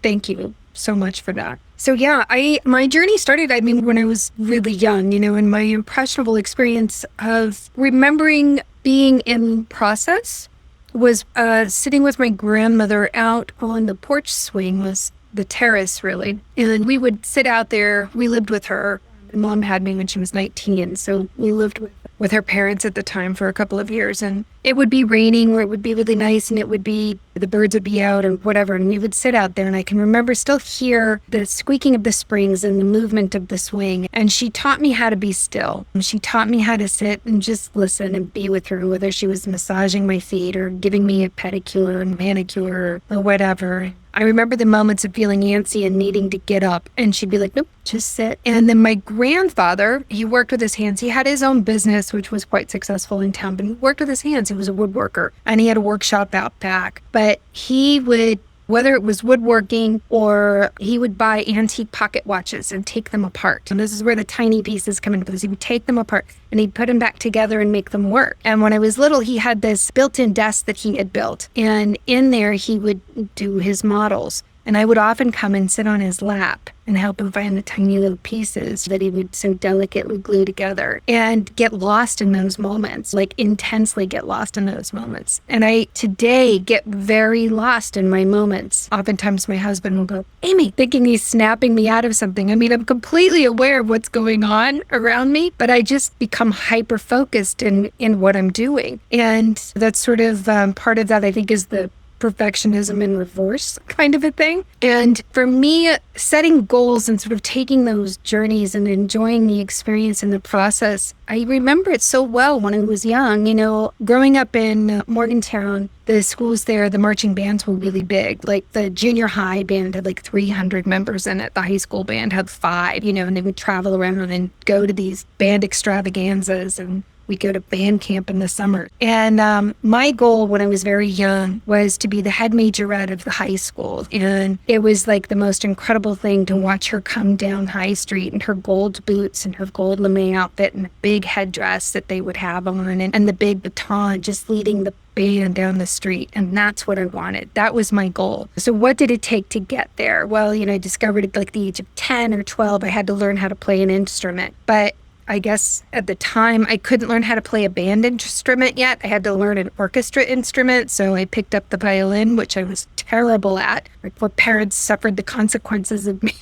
thank you so much for that. So yeah, my journey started, when I was really young, and my impressionable experience of remembering being in process was sitting with my grandmother out on the porch swing, was the terrace really. And we would sit out there. We lived with her. My mom had me when she was 19. So we lived with her parents at the time for a couple of years. And it would be raining or it would be really nice and the birds would be out and whatever. And we would sit out there and I can remember still hear the squeaking of the springs and the movement of the swing. And she taught me how to be still. She taught me how to sit and just listen and be with her, whether she was massaging my feet or giving me a pedicure and manicure or whatever. I remember the moments of feeling antsy and needing to get up, and she'd be like, nope, just sit. And then my grandfather, he worked with his hands. He had his own business, which was quite successful in town, but he worked with his hands. He was a woodworker, and he had a workshop out back. But he would, whether it was woodworking or he would buy antique pocket watches and take them apart. And this is where the tiny pieces come into place. He would take them apart and he'd put them back together and make them work. And when I was little, he had this built-in desk that he had built. And in there, he would do his models. And I would often come and sit on his lap and help him find the tiny little pieces that he would so delicately glue together, and get lost in those moments, like intensely get lost in those moments. And I today get very lost in my moments. Oftentimes my husband will go, Amy, thinking he's snapping me out of something. I mean, I'm completely aware of what's going on around me, but I just become hyper focused in what I'm doing. And that's sort of part of that, I think, is the perfectionism in reverse kind of a thing. And for me, setting goals and sort of taking those journeys and enjoying the experience in the process, I remember it so well when I was young. You know, growing up in Morgantown, the schools there, the marching bands were really big. Like the junior high band had like 300 members in it. The high school band had 5, you know, and they would travel around and go to these band extravaganzas, and we go to band camp in the summer. And my goal when I was very young was to be the head majorette of the high school. And it was like the most incredible thing to watch her come down High Street in her gold boots and her gold lame outfit and the big headdress that they would have on, and the big baton, just leading the band down the street. And that's what I wanted. That was my goal. So what did it take to get there? Well, you know, I discovered at like the age of 10 or 12, I had to learn how to play an instrument. But I guess at the time I couldn't learn how to play a band instrument yet. I had to learn an orchestra instrument. So I picked up the violin, which I was terrible at. My poor parents suffered the consequences of me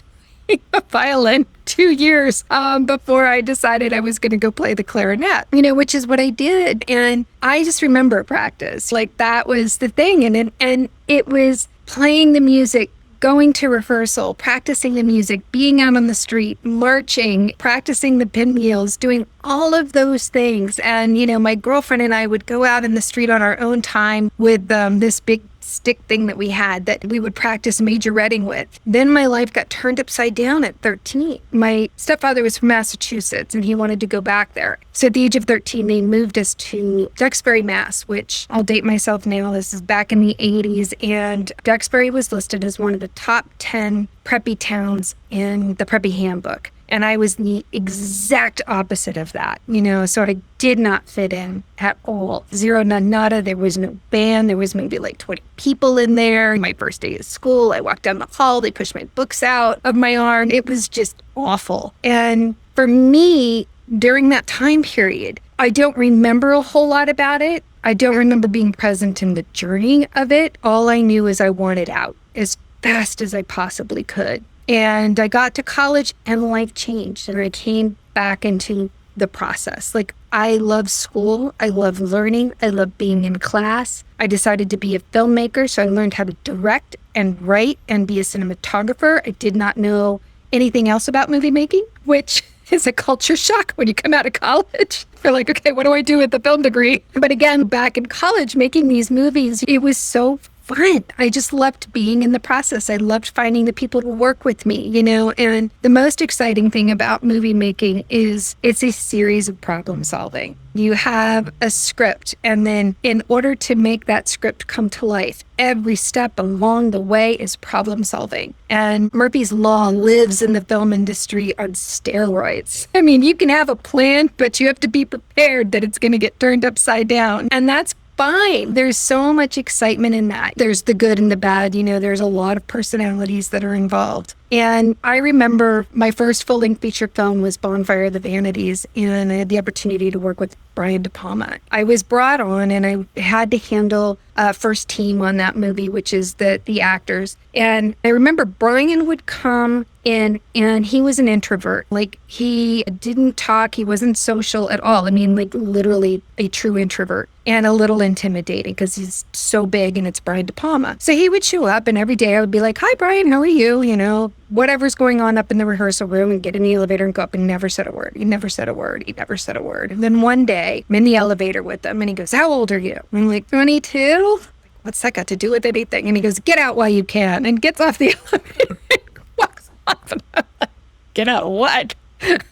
playing a violin 2 years before I decided I was going to go play the clarinet, you know, which is what I did. And I just remember practice. Like that was the thing. And it was playing the music, going to rehearsal, practicing the music, being out on the street, marching, practicing the pinwheels, doing all of those things. And, you know, my girlfriend and I would go out in the street on our own time with this big stick thing that we had that we would practice majoretting with. Then my life got turned upside down at 13. My stepfather was from Massachusetts and he wanted to go back there. So at the age of 13, they moved us to Duxbury, Mass, which I'll date myself now. This is back in the 80s. And Duxbury was listed as one of the top 10 preppy towns in the preppy handbook. And I was the exact opposite of that, you know, so I did not fit in at all. Zero, none, nada. There was no band. There was maybe like 20 people in there. My first day of school, I walked down the hall. They pushed my books out of my arm. It was just awful. And for me, during that time period, I don't remember a whole lot about it. I don't remember being present in the journey of it. All I knew is I wanted out as fast as I possibly could. And I got to college and life changed and I came back into the process. Like I love school. I love learning. I love being in class. I decided to be a filmmaker. So I learned how to direct and write and be a cinematographer. I did not know anything else about movie making, which is a culture shock when you come out of college. You're like, okay, what do I do with the film degree? But again, back in college, making these movies, it was so fun. I just loved being in the process. I loved finding the people to work with me, you know, and the most exciting thing about movie making is it's a series of problem solving. You have a script, and then in order to make that script come to life, every step along the way is problem solving. And Murphy's Law lives in the film industry on steroids. I mean, you can have a plan, but you have to be prepared that it's going to get turned upside down. And that's fine. There's so much excitement in that. There's the good and the bad. You know, there's a lot of personalities that are involved. And I remember my first full-length feature film was Bonfire of the Vanities, and I had the opportunity to work with Brian De Palma. I was brought on and I had to handle first team on that movie, which is the actors. And I remember Brian would come in and he was an introvert. Like he didn't talk. He wasn't social at all. I mean, like literally a true introvert and a little intimidating because he's so big and it's Brian De Palma. So he would show up and every day I would be like, hi, Brian, how are you? You know, whatever's going on up in the rehearsal room, and get in the elevator and go up, and never said a word. He never said a word. He never said a word. And then one day I'm in the elevator with him and he goes, how old are you? I'm like, 22. What's that got to do with anything? And he goes, get out while you can, and gets off the elevator and walks off. And I'm like, get out what?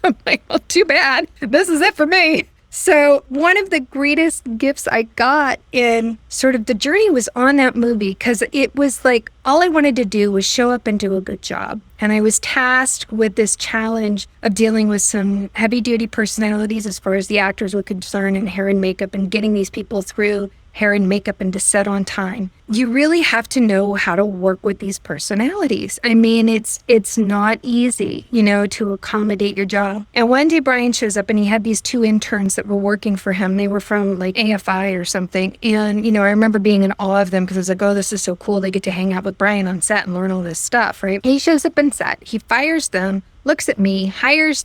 I'm like, well, too bad. This is it for me. So one of the greatest gifts I got in sort of the journey was on that movie, because it was like all I wanted to do was show up and do a good job. And I was tasked with this challenge of dealing with some heavy duty personalities as far as the actors were concerned in hair and makeup, and getting these people through hair and makeup and to set on time. You really have to know how to work with these personalities. I mean, it's not easy, to accommodate your job. And one day Brian shows up and he had these 2 interns that were working for him. They were from like AFI or something. And, I remember being in awe of them because I was like, oh, this is so cool. They get to hang out with Brian on set and learn all this stuff, right? He shows up on set, he fires them, looks at me, hires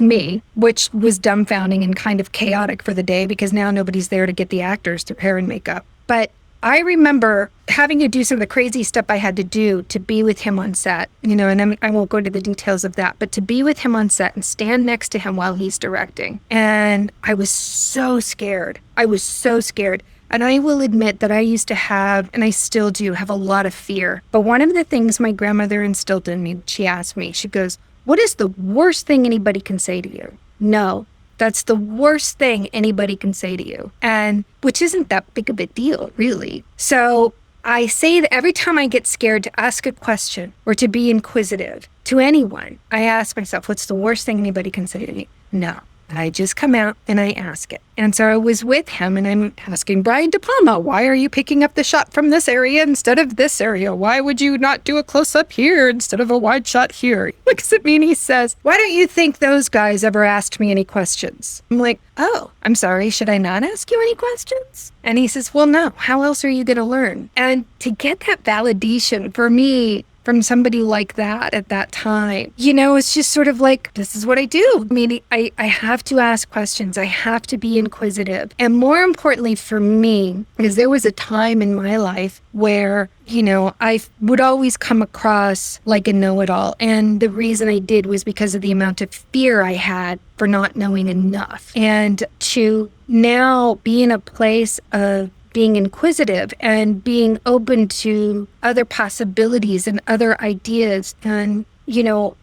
me, which was dumbfounding and kind of chaotic for the day because now nobody's there to get the actors through hair and makeup. But I remember having to do some of the crazy stuff I had to do to be with him on set, and I won't go into the details of that, but to be with him on set and stand next to him while he's directing. And I was so scared. And I will admit that I used to have, and I still do, have a lot of fear. But one of the things my grandmother instilled in me, she asked me, she goes, what is the worst thing anybody can say to you? No, that's the worst thing anybody can say to you. And which isn't that big of a deal, really. So I say that every time I get scared to ask a question or to be inquisitive to anyone, I ask myself, what's the worst thing anybody can say to me? No. I just come out and I ask it. And so I was with him and I'm asking Brian De Palma, why are you picking up the shot from this area instead of this area? Why would you not do a close-up here instead of a wide shot here? He looks at me and he says, why don't you think those guys ever asked me any questions? I'm like, oh, I'm sorry, should I not ask you any questions? And he says, well, no, how else are you going to learn? And to get that validation for me, from somebody like that at that time, it's just sort of like, this is what I do. I mean, I have to ask questions. I have to be inquisitive. And more importantly for me, is there was a time in my life where, I would always come across like a know-it-all. And the reason I did was because of the amount of fear I had for not knowing enough. And to now be in a place of being inquisitive and being open to other possibilities and other ideas. And,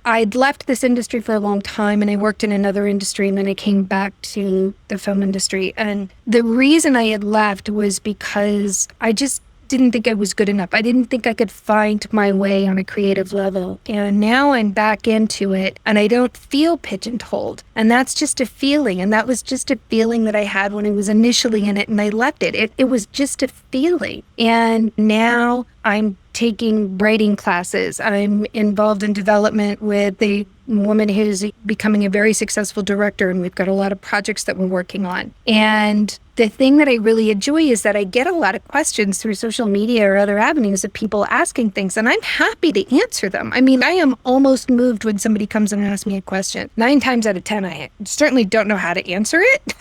I'd left this industry for a long time and I worked in another industry and then I came back to the film industry. And the reason I had left was because I just didn't think I was good enough. I didn't think I could find my way on a creative level. And now I'm back into it and I don't feel pigeonholed. And that's just a feeling. And that was just a feeling that I had when I was initially in it and I left it. It was just a feeling. And now I'm taking writing classes. I'm involved in development with a woman who's becoming a very successful director, and we've got a lot of projects that we're working on. And the thing that I really enjoy is that I get a lot of questions through social media or other avenues of people asking things, and I'm happy to answer them. I mean, I am almost moved when somebody comes in and asks me a question. 9 times out of 10, I certainly don't know how to answer it,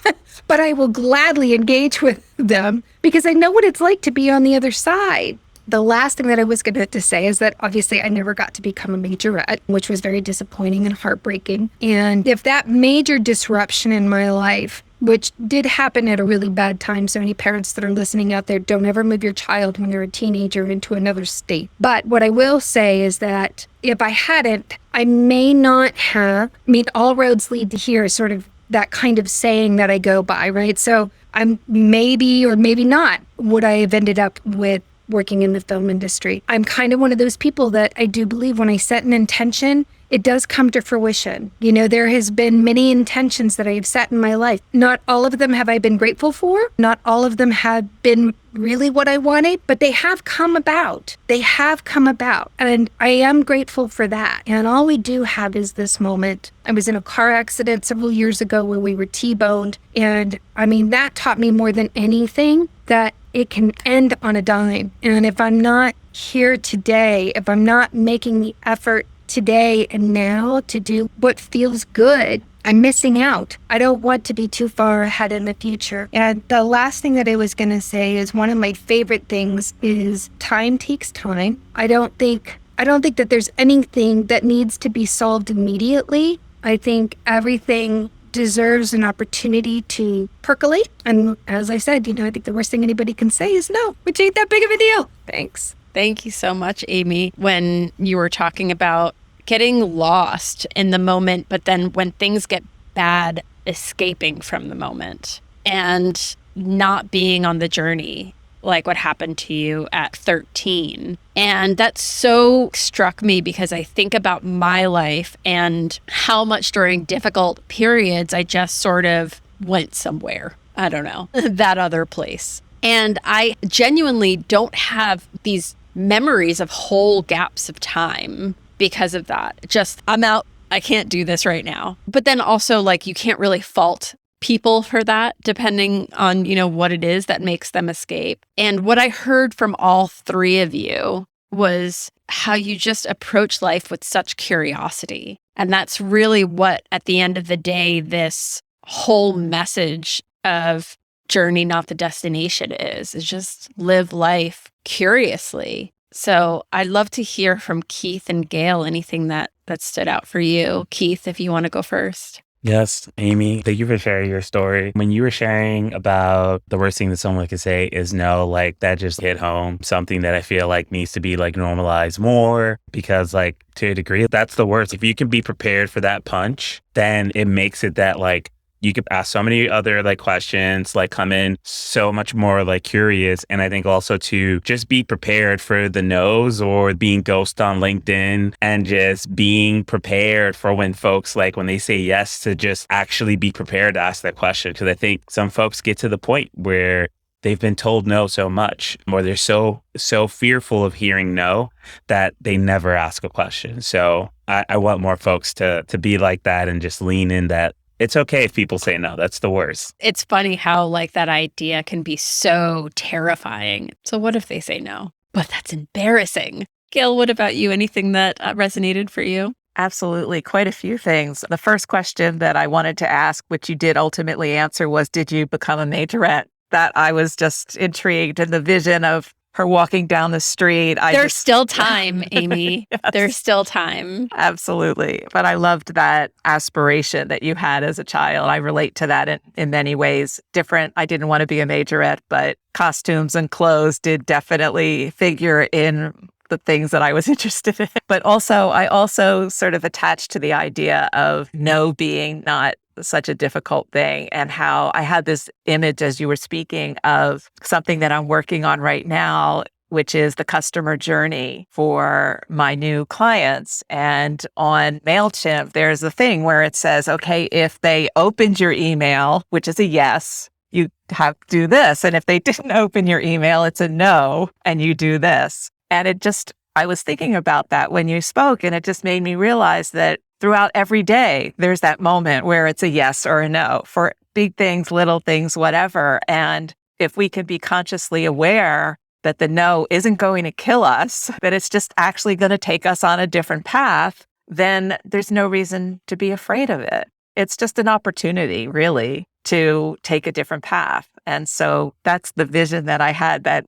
but I will gladly engage with them because I know what it's like to be on the other side. The last thing that I was going to say is that obviously I never got to become a majorette, which was very disappointing and heartbreaking. And if that major disruption in my life, which did happen at a really bad time, so any parents that are listening out there, don't ever move your child when they're a teenager into another state. But what I will say is that if I hadn't, I may not have, all roads lead to here is sort of that kind of saying that I go by, right? So I'm maybe or maybe not would I have ended up with working in the film industry. I'm kind of one of those people that I do believe when I set an intention, it does come to fruition. There has been many intentions that I have set in my life. Not all of them have I been grateful for. Not all of them have been really what I wanted, but they have come about. And I am grateful for that. And all we do have is this moment. I was in a car accident several years ago where we were T-boned. And that taught me more than anything that it can end on a dime. And if I'm not here today, if I'm not making the effort today and now to do what feels good, I'm missing out. I don't want to be too far ahead in the future. And the last thing that I was going to say is one of my favorite things is time takes time. I don't think that there's anything that needs to be solved immediately. I think everything deserves an opportunity to percolate. And as I said, I think the worst thing anybody can say is no, which ain't that big of a deal. Thanks. Thank you so much, Amy. When you were talking about getting lost in the moment, but then when things get bad, escaping from the moment and not being on the journey. like what happened to you at 13. And that so struck me because I think about my life and how much during difficult periods I just sort of went somewhere. I don't know, that other place. And I genuinely don't have these memories of whole gaps of time because of that. Just, I'm out. I can't do this right now. But then also, like, you can't really fault people for that, depending on, what it is that makes them escape. And what I heard from all three of you was how you just approach life with such curiosity. And that's really what, at the end of the day, this whole message of journey, not the destination is just live life curiously. So I'd love to hear from Keith and Gail, anything that stood out for you. Keith, if you want to go first. Yes, Amy, thank you for sharing your story. When you were sharing about the worst thing that someone could say is no, like that just hit home. Something that I feel like needs to be like normalized more because like to a degree, that's the worst. If you can be prepared for that punch, then it makes it that like you could ask so many other like questions, like come in so much more like curious. And I think also to just be prepared for the no's or being ghosted on LinkedIn and just being prepared for when folks like when they say yes to just actually be prepared to ask that question. Because I think some folks get to the point where they've been told no so much or they're so fearful of hearing no that they never ask a question. So I want more folks to be like that and just lean in that it's okay if people say no. That's the worst. It's funny how like that idea can be so terrifying. So what if they say no? But that's embarrassing. Gail, what about you? Anything that resonated for you? Absolutely. Quite a few things. The first question that I wanted to ask, which you did ultimately answer, was, did you become a majorette? That I was just intrigued in the vision of her walking down the street. There's still time, Amy. Yes. There's still time. Absolutely. But I loved that aspiration that you had as a child. I relate to that in many ways. Different. I didn't want to be a majorette, but costumes and clothes did definitely figure in the things that I was interested in. But also, I also sort of attached to the idea of no being not such a difficult thing, and how I had this image as you were speaking of something that I'm working on right now, which is the customer journey for my new clients. And on MailChimp, there's a thing where it says, okay, if they opened your email, which is a yes, you have to do this. And if they didn't open your email, it's a no, and you do this. And I was thinking about that when you spoke, and it just made me realize that throughout every day, there's that moment where it's a yes or a no for big things, little things, whatever. And if we can be consciously aware that the no isn't going to kill us, that it's just actually going to take us on a different path, then there's no reason to be afraid of it. It's just an opportunity, really, to take a different path. And so that's the vision that I had, that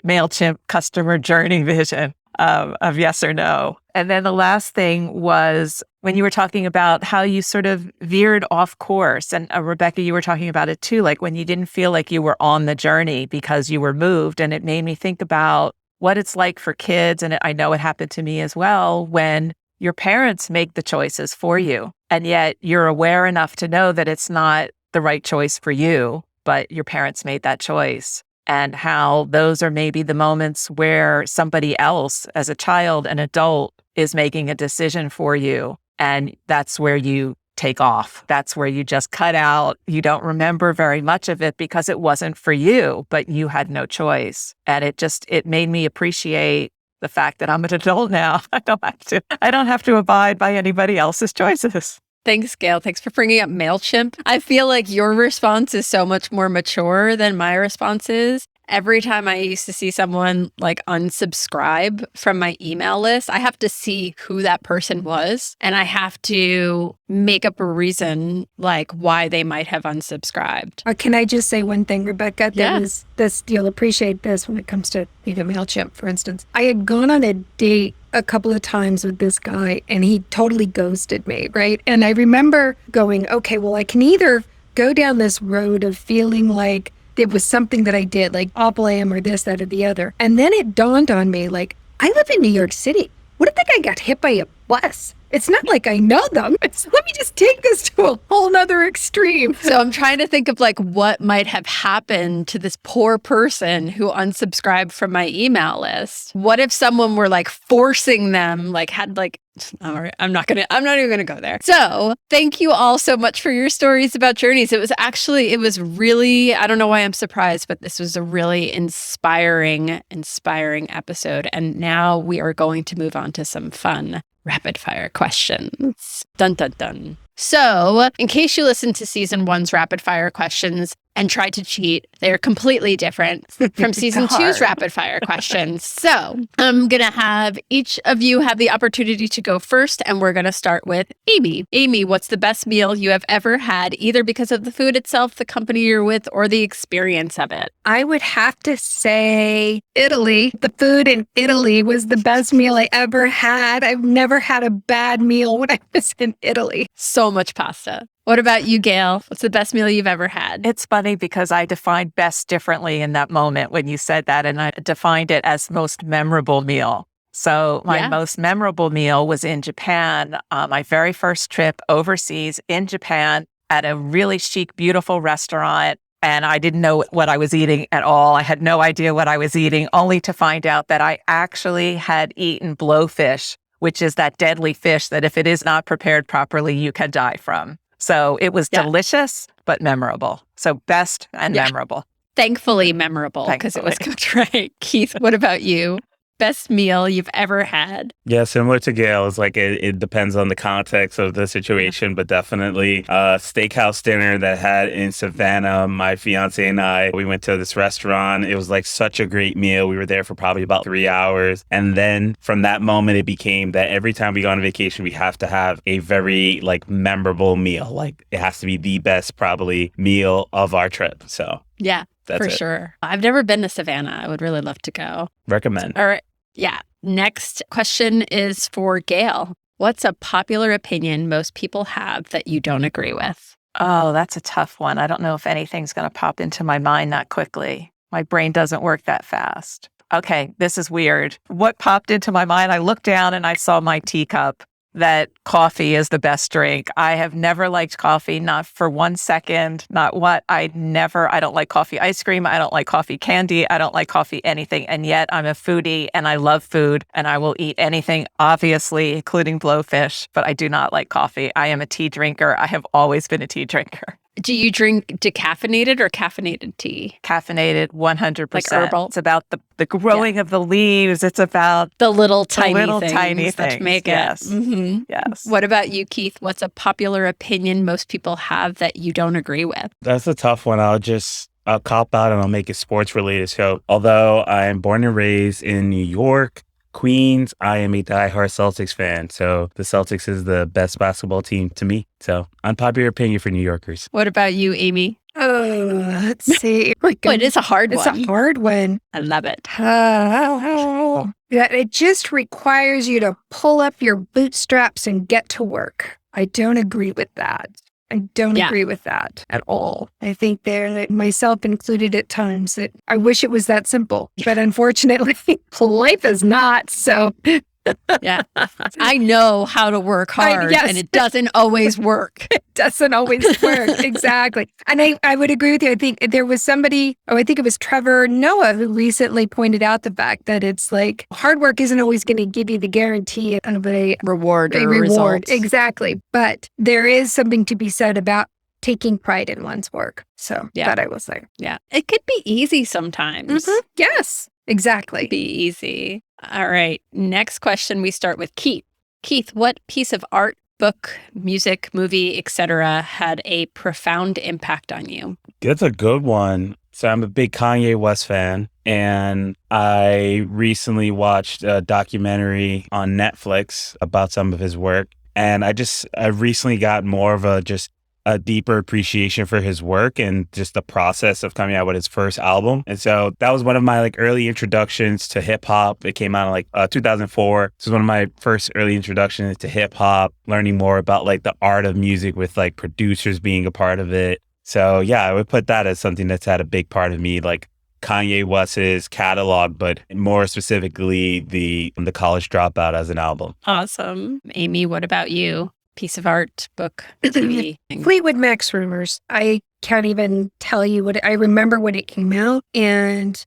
MailChimp customer journey vision of yes or no. And then the last thing was when you were talking about how you sort of veered off course. And Rebecca, you were talking about it too, like when you didn't feel like you were on the journey because you were moved. And it made me think about what it's like for kids. And I know it happened to me as well, when your parents make the choices for you. And yet you're aware enough to know that it's not the right choice for you, but your parents made that choice. And how those are maybe the moments where somebody else, as a child, an adult, is making a decision for you. And that's where you take off. That's where you just cut out. You don't remember very much of it because it wasn't for you, but you had no choice. And it made me appreciate the fact that I'm an adult now. I don't have to abide by anybody else's choices. Thanks, Gail. Thanks for bringing up MailChimp. I feel like your response is so much more mature than my response is. Every time I used to see someone like unsubscribe from my email list, I have to see who that person was. And I have to make up a reason like why they might have unsubscribed. Can I just say one thing, Rebecca? Yeah. There was this, you'll appreciate this when it comes to MailChimp, for instance. I had gone on a date a couple of times with this guy and he totally ghosted me, right? And I remember going, okay, well, I can either go down this road of feeling like it was something that I did, like I'll blame or this, that, or the other. And then it dawned on me, like, I live in New York City. What if the guy got hit by a bus? It's not like I know them. Let me just take this to a whole nother extreme. So I'm trying to think of like what might have happened to this poor person who unsubscribed from my email list. What if someone were like forcing them, like had like, all right, I'm not even gonna go there. So thank you all so much for your stories about journeys. It was really, I don't know why I'm surprised, but this was a really inspiring episode. And now we are going to move on to some fun rapid fire questions. Dun, dun, dun. So, in case you listened to season 1's rapid fire questions and tried to cheat, they're completely different from season 2's rapid fire questions. So, I'm going to have each of you have the opportunity to go first, and we're going to start with Amy. Amy, what's the best meal you have ever had, either because of the food itself, the company you're with, or the experience of it? I would have to say Italy. The food in Italy was the best meal I ever had. I've never had a bad meal when I was in Italy. So much pasta. What about you, Gail? What's the best meal you've ever had? It's funny because I defined best differently in that moment when you said that, and I defined it as most memorable meal. So my most memorable meal was in Japan, my very first trip overseas in Japan at a really chic, beautiful restaurant. And I didn't know what I was eating at all. I had no idea what I was eating, only to find out that I actually had eaten blowfish, which is that deadly fish that if it is not prepared properly, you can die from. So it was delicious, but memorable. So best and memorable. Thankfully memorable because it was cooked right. Keith, what about you? Best meal you've ever had? Yeah, similar to Gail. It's like it depends on the context of the situation, but definitely a steakhouse dinner that had in Savannah. My fiance and I, we went to this restaurant. It was like such a great meal. We were there for probably about 3 hours. And then from that moment, it became that every time we go on vacation, we have to have a very like memorable meal. Like it has to be the best probably meal of our trip. So yeah, that's for sure. I've never been to Savannah. I would really love to go. Recommend. All right. Yeah. Next question is for Gail. What's a popular opinion most people have that you don't agree with? Oh, that's a tough one. I don't know if anything's going to pop into my mind that quickly. My brain doesn't work that fast. Okay, this is weird. What popped into my mind? I looked down and I saw my teacup that coffee is the best drink. I have never liked coffee, not for 1 second, I don't like coffee ice cream. I don't like coffee candy. I don't like coffee anything. And yet I'm a foodie and I love food and I will eat anything, obviously, including blowfish, but I do not like coffee. I am a tea drinker. I have always been a tea drinker. Do you drink decaffeinated or caffeinated tea? Caffeinated, 100%. Like herbal? It's about the growing of the leaves. It's about the little tiny things that things. make yes. it. Mm-hmm. Yes. What about you, Keith? What's a popular opinion most people have that you don't agree with? That's a tough one. I'll cop out and I'll make it sports related. So although I am born and raised in New York, Queens, I am a diehard Celtics fan. So the Celtics is the best basketball team to me. So unpopular opinion for New Yorkers. What about you, Amy? Let's see. It is a hard one. It's a hard one. I love it. That it just requires you to pull up your bootstraps and get to work. I don't agree with that. I don't agree with that at all. I think myself included at times, that I wish it was that simple, but unfortunately, life is not. So yeah, I know how to work hard and it doesn't always work. It doesn't always work. Exactly. And I would agree with you. I think there was somebody, I think it was Trevor Noah, who recently pointed out the fact that it's like hard work isn't always going to give you the guarantee of a reward. Results. Exactly. But there is something to be said about taking pride in one's work. So that I will say. Yeah. It could be easy sometimes. Mm-hmm. Yes, exactly. Be easy. All right. Next question. We start with Keith. Keith, what piece of art, book, music, movie, etc. had a profound impact on you? That's a good one. So I'm a big Kanye West fan, and I recently watched a documentary on Netflix about some of his work. And I recently got more of a deeper appreciation for his work and just the process of coming out with his first album. And so that was one of my early introductions to hip hop. It came out in 2004. This was one of my first early introductions to hip hop, learning more about the art of music with producers being a part of it. So yeah, I would put that as something that's had a big part of me Kanye West's catalog, but more specifically the College Dropout as an album. Awesome. Amy, what about you? Piece of art, book, TV. Fleetwood Mac's Rumors. I can't even tell you what I remember when it came out. And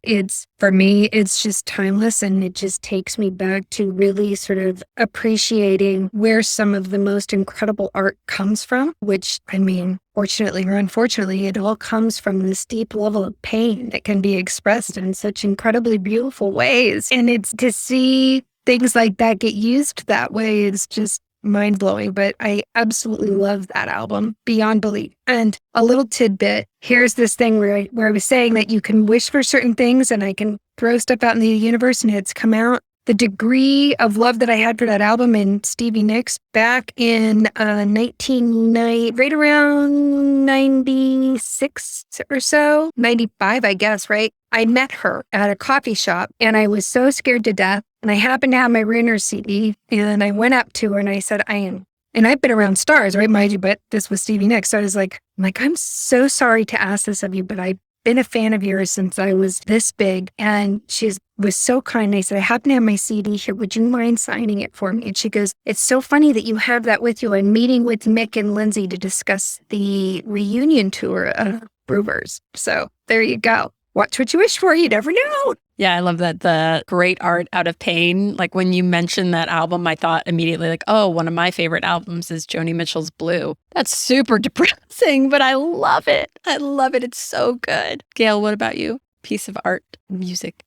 for me, it's just timeless. And it just takes me back to really sort of appreciating where some of the most incredible art comes from, which, I mean, fortunately or unfortunately, it all comes from this deep level of pain that can be expressed in such incredibly beautiful ways. And it's to see things like that get used that way is just mind-blowing, but I absolutely love that album beyond belief. And a little tidbit, here's this thing where I was saying that you can wish for certain things and I can throw stuff out in the universe and it's come out. The degree of love that I had for that album and Stevie Nicks back in 1990, right around 96 or so, 95, I guess, right? I met her at a coffee shop and I was so scared to death. And I happened to have my Renner CD and I went up to her and I said, and I've been around stars, right, mind you, but this was Stevie Nicks. So I was like, I'm so sorry to ask this of you, but I've been a fan of yours since I was this big. And she was so kind. I said, I happen to have my CD here. Would you mind signing it for me? And she goes, it's so funny that you have that with you. I'm meeting with Mick and Lindsay to discuss the reunion tour of Brewers. So there you go. Watch what you wish for. You never know. Yeah, I love that. The great art out of pain. Like when you mentioned that album, I thought immediately like, oh, one of my favorite albums is Joni Mitchell's Blue. That's super depressing, but I love it. I love it. It's so good. Gail, what about you? Piece of art, music.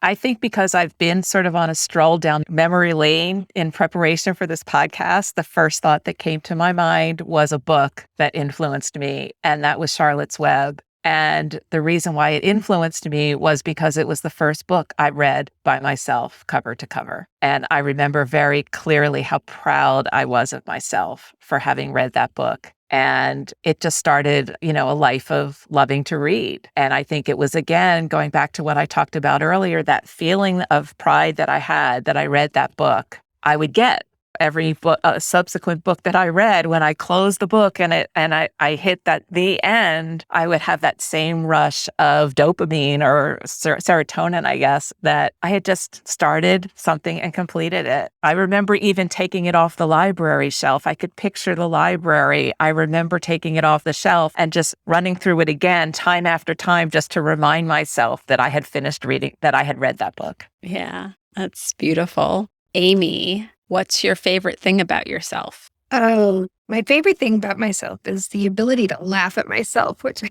I think because I've been sort of on a stroll down memory lane in preparation for this podcast, the first thought that came to my mind was a book that influenced me, and that was Charlotte's Web. And the reason why it influenced me was because it was the first book I read by myself, cover to cover. And I remember very clearly how proud I was of myself for having read that book. And it just started, a life of loving to read. And I think it was, again, going back to what I talked about earlier, that feeling of pride that I had that I read that book, I would get. Every subsequent book that I read, when I closed the book and I hit the end, I would have that same rush of dopamine or serotonin, I guess, that I had just started something and completed it. I remember even taking it off the library shelf. I could picture the library. I remember taking it off the shelf and just running through it again, time after time, just to remind myself that I had finished reading, that I had read that book. Yeah, that's beautiful. Amy, what's your favorite thing about yourself? Oh, my favorite thing about myself is the ability to laugh at myself, which I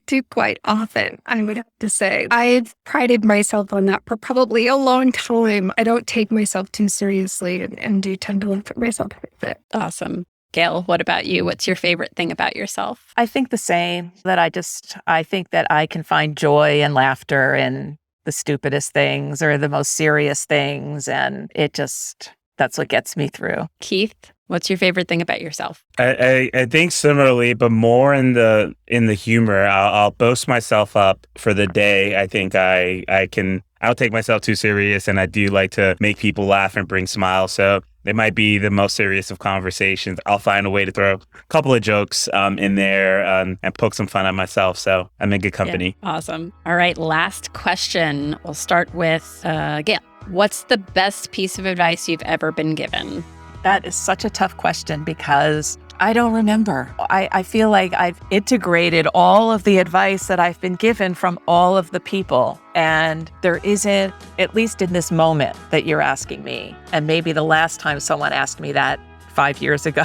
do quite often, I would have to say. I've prided myself on that for probably a long time. I don't take myself too seriously and do tend to laugh at myself a bit. Awesome. Gail, what about you? What's your favorite thing about yourself? I think the same, that I think that I can find joy and laughter in the stupidest things or the most serious things. And that's what gets me through. Keith, what's your favorite thing about yourself? I think similarly, but more in the humor. I'll boast myself up for the day. I think I don't take myself too serious, and I do like to make people laugh and bring smiles. So it might be the most serious of conversations. I'll find a way to throw a couple of jokes in there and poke some fun at myself. So I'm in good company. Yeah, awesome. All right, last question. We'll start with Gail. What's the best piece of advice you've ever been given? That is such a tough question because I don't remember. I feel like I've integrated all of the advice that I've been given from all of the people. And there isn't, at least in this moment that you're asking me, and maybe the last time someone asked me that 5 years ago,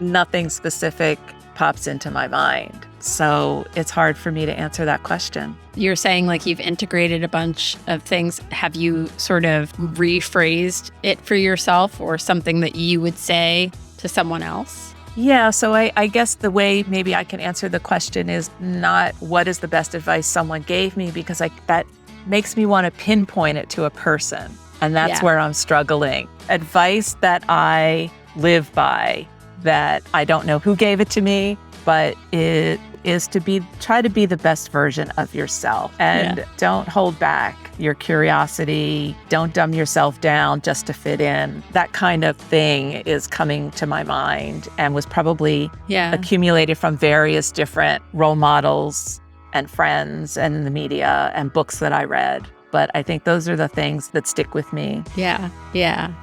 nothing specific pops into my mind. So it's hard for me to answer that question. You're saying like you've integrated a bunch of things. Have you sort of rephrased it for yourself or something that you would say to someone else? Yeah, so I guess the way maybe I can answer the question is not what is the best advice someone gave me, because that makes me want to pinpoint it to a person. And that's where I'm struggling. Advice that I live by, that I don't know who gave it to me, but it is to try to be the best version of yourself and don't hold back your curiosity. Don't dumb yourself down just to fit in. That kind of thing is coming to my mind and was probably accumulated from various different role models and friends and the media and books that I read. But I think those are the things that stick with me. Yeah.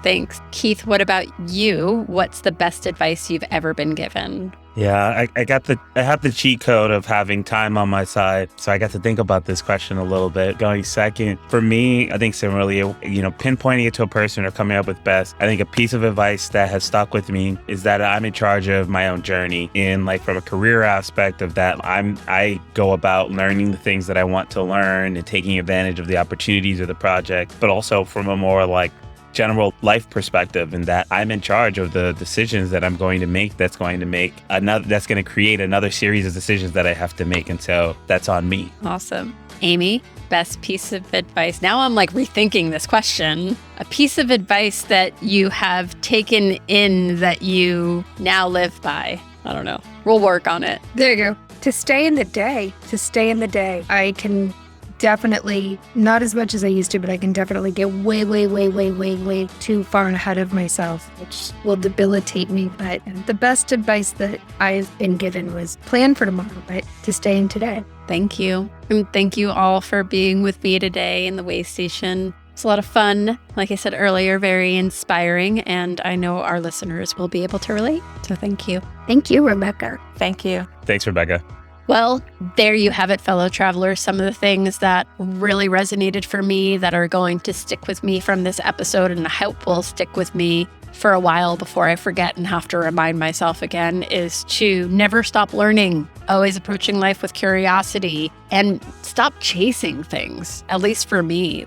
Thanks. Keith, what about you? What's the best advice you've ever been given? Yeah, I have the cheat code of having time on my side. So I got to think about this question a little bit. Going second, for me, I think similarly, pinpointing it to a person or coming up with best, I think a piece of advice that has stuck with me is that I'm in charge of my own journey. In from a career aspect of that, I go about learning the things that I want to learn and taking advantage of the opportunities of the project, but also from a more general life perspective, in that I'm in charge of the decisions that I'm going to make. That's going to create another series of decisions that I have to make, and so that's on me. Awesome. Amy, best piece of advice. Now I'm rethinking this question. A piece of advice that you have taken in that you now live by. I don't know. We'll work on it. There you go. To stay in the day. I can definitely, not as much as I used to, but I can definitely get way too far ahead of myself, which will debilitate me. But the best advice that I've been given was plan for tomorrow, but to stay in today. Thank you. And thank you all for being with me today in the Waystation. It's a lot of fun. Like I said earlier, very inspiring, and I know our listeners will be able to relate. So thank you. Thank you, Rebecca. Thank you. Thanks, Rebecca. Well, there you have it, fellow travelers. Some of the things that really resonated for me that are going to stick with me from this episode, and I hope will stick with me for a while before I forget and have to remind myself again, is to never stop learning, always approaching life with curiosity, and stop chasing things. At least for me,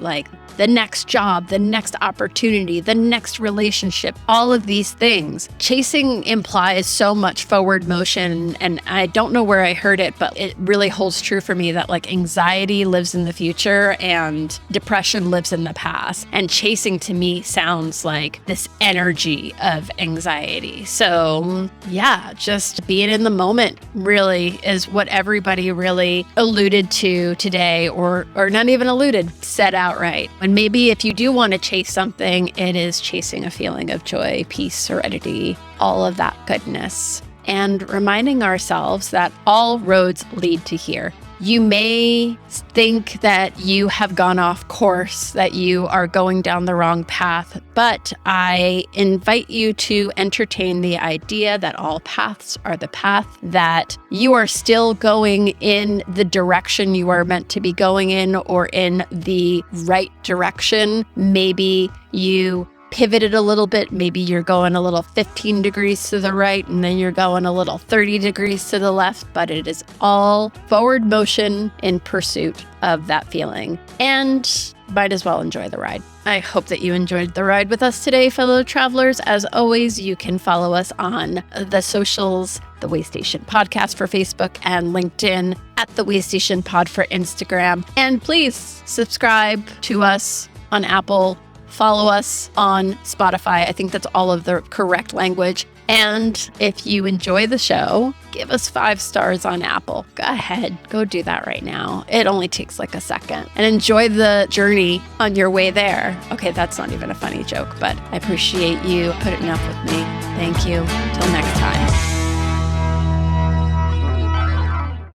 the next job, the next opportunity, the next relationship, all of these things. Chasing implies so much forward motion, and I don't know where I heard it, but it really holds true for me that anxiety lives in the future and depression lives in the past. And chasing to me sounds like this energy of anxiety. So yeah, just being in the moment really is what everybody really alluded to today, or not even alluded, said outright. And maybe if you do want to chase something, it is chasing a feeling of joy, peace, serenity, all of that goodness. And reminding ourselves that all roads lead to here. You may think that you have gone off course, that you are going down the wrong path, but I invite you to entertain the idea that all paths are the path, that you are still going in the direction you are meant to be going in, or in the right direction. Maybe you pivoted a little bit. Maybe you're going a little 15 degrees to the right, and then you're going a little 30 degrees to the left, but it is all forward motion in pursuit of that feeling. And might as well enjoy the ride. I hope that you enjoyed the ride with us today, fellow travelers. As always, you can follow us on the socials, the Waystation Podcast for Facebook and LinkedIn, at the Waystation Pod for Instagram. And please subscribe to us on Apple. Follow us on Spotify. I think that's all of the correct language. And if you enjoy the show, give us 5 stars on Apple. Go ahead, go do that right now. It only takes a second. And enjoy the journey on your way there. Okay, that's not even a funny joke, but I appreciate you putting up with me. Thank you. Till next time.